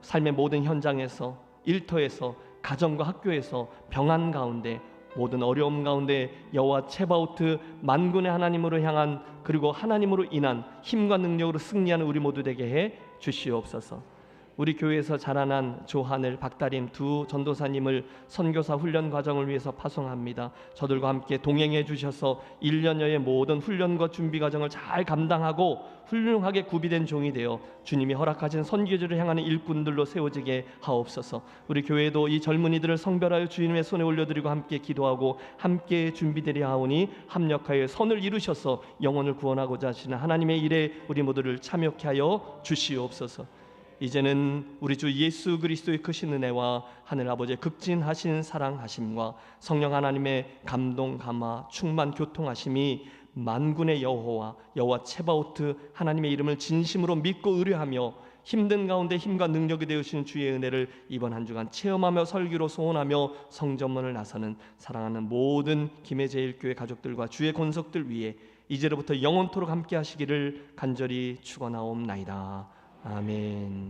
삶의 모든 현장에서 일터에서 가정과 학교에서 평안 가운데 모든 어려움 가운데 여호와 체바오트 만군의 하나님으로 향한 그리고 하나님으로 인한 힘과 능력으로 승리하는 우리 모두 되게 해 주시옵소서. 우리 교회에서 자라난 조하늘, 박다림 두 전도사님을 선교사 훈련 과정을 위해서 파송합니다. 저들과 함께 동행해 주셔서 1년여의 모든 훈련과 준비 과정을 잘 감당하고 훌륭하게 구비된 종이 되어 주님이 허락하신 선교지를 향하는 일꾼들로 세워지게 하옵소서. 우리 교회도 이 젊은이들을 성별하여 주님의 손에 올려드리고 함께 기도하고 함께 준비되려 하오니 합력하여 선을 이루셔서 영혼을 구원하고자 하시는 하나님의 일에 우리 모두를 참여케 하여 주시옵소서. 이제는 우리 주 예수 그리스도의 크신 은혜와 하늘 아버지의 극진하신 사랑하심과 성령 하나님의 감동 감화 충만 교통하심이 만군의 여호와 체바오트 하나님의 이름을 진심으로 믿고 의뢰하며 힘든 가운데 힘과 능력이 되으시는 주의 은혜를 이번 한 주간 체험하며 설교로 소원하며 성전문을 나서는 사랑하는 모든 김해제일교회 가족들과 주의 권속들 위해 이제로부터 영원토록 함께 하시기를 간절히 축원하옵나이다. 아멘.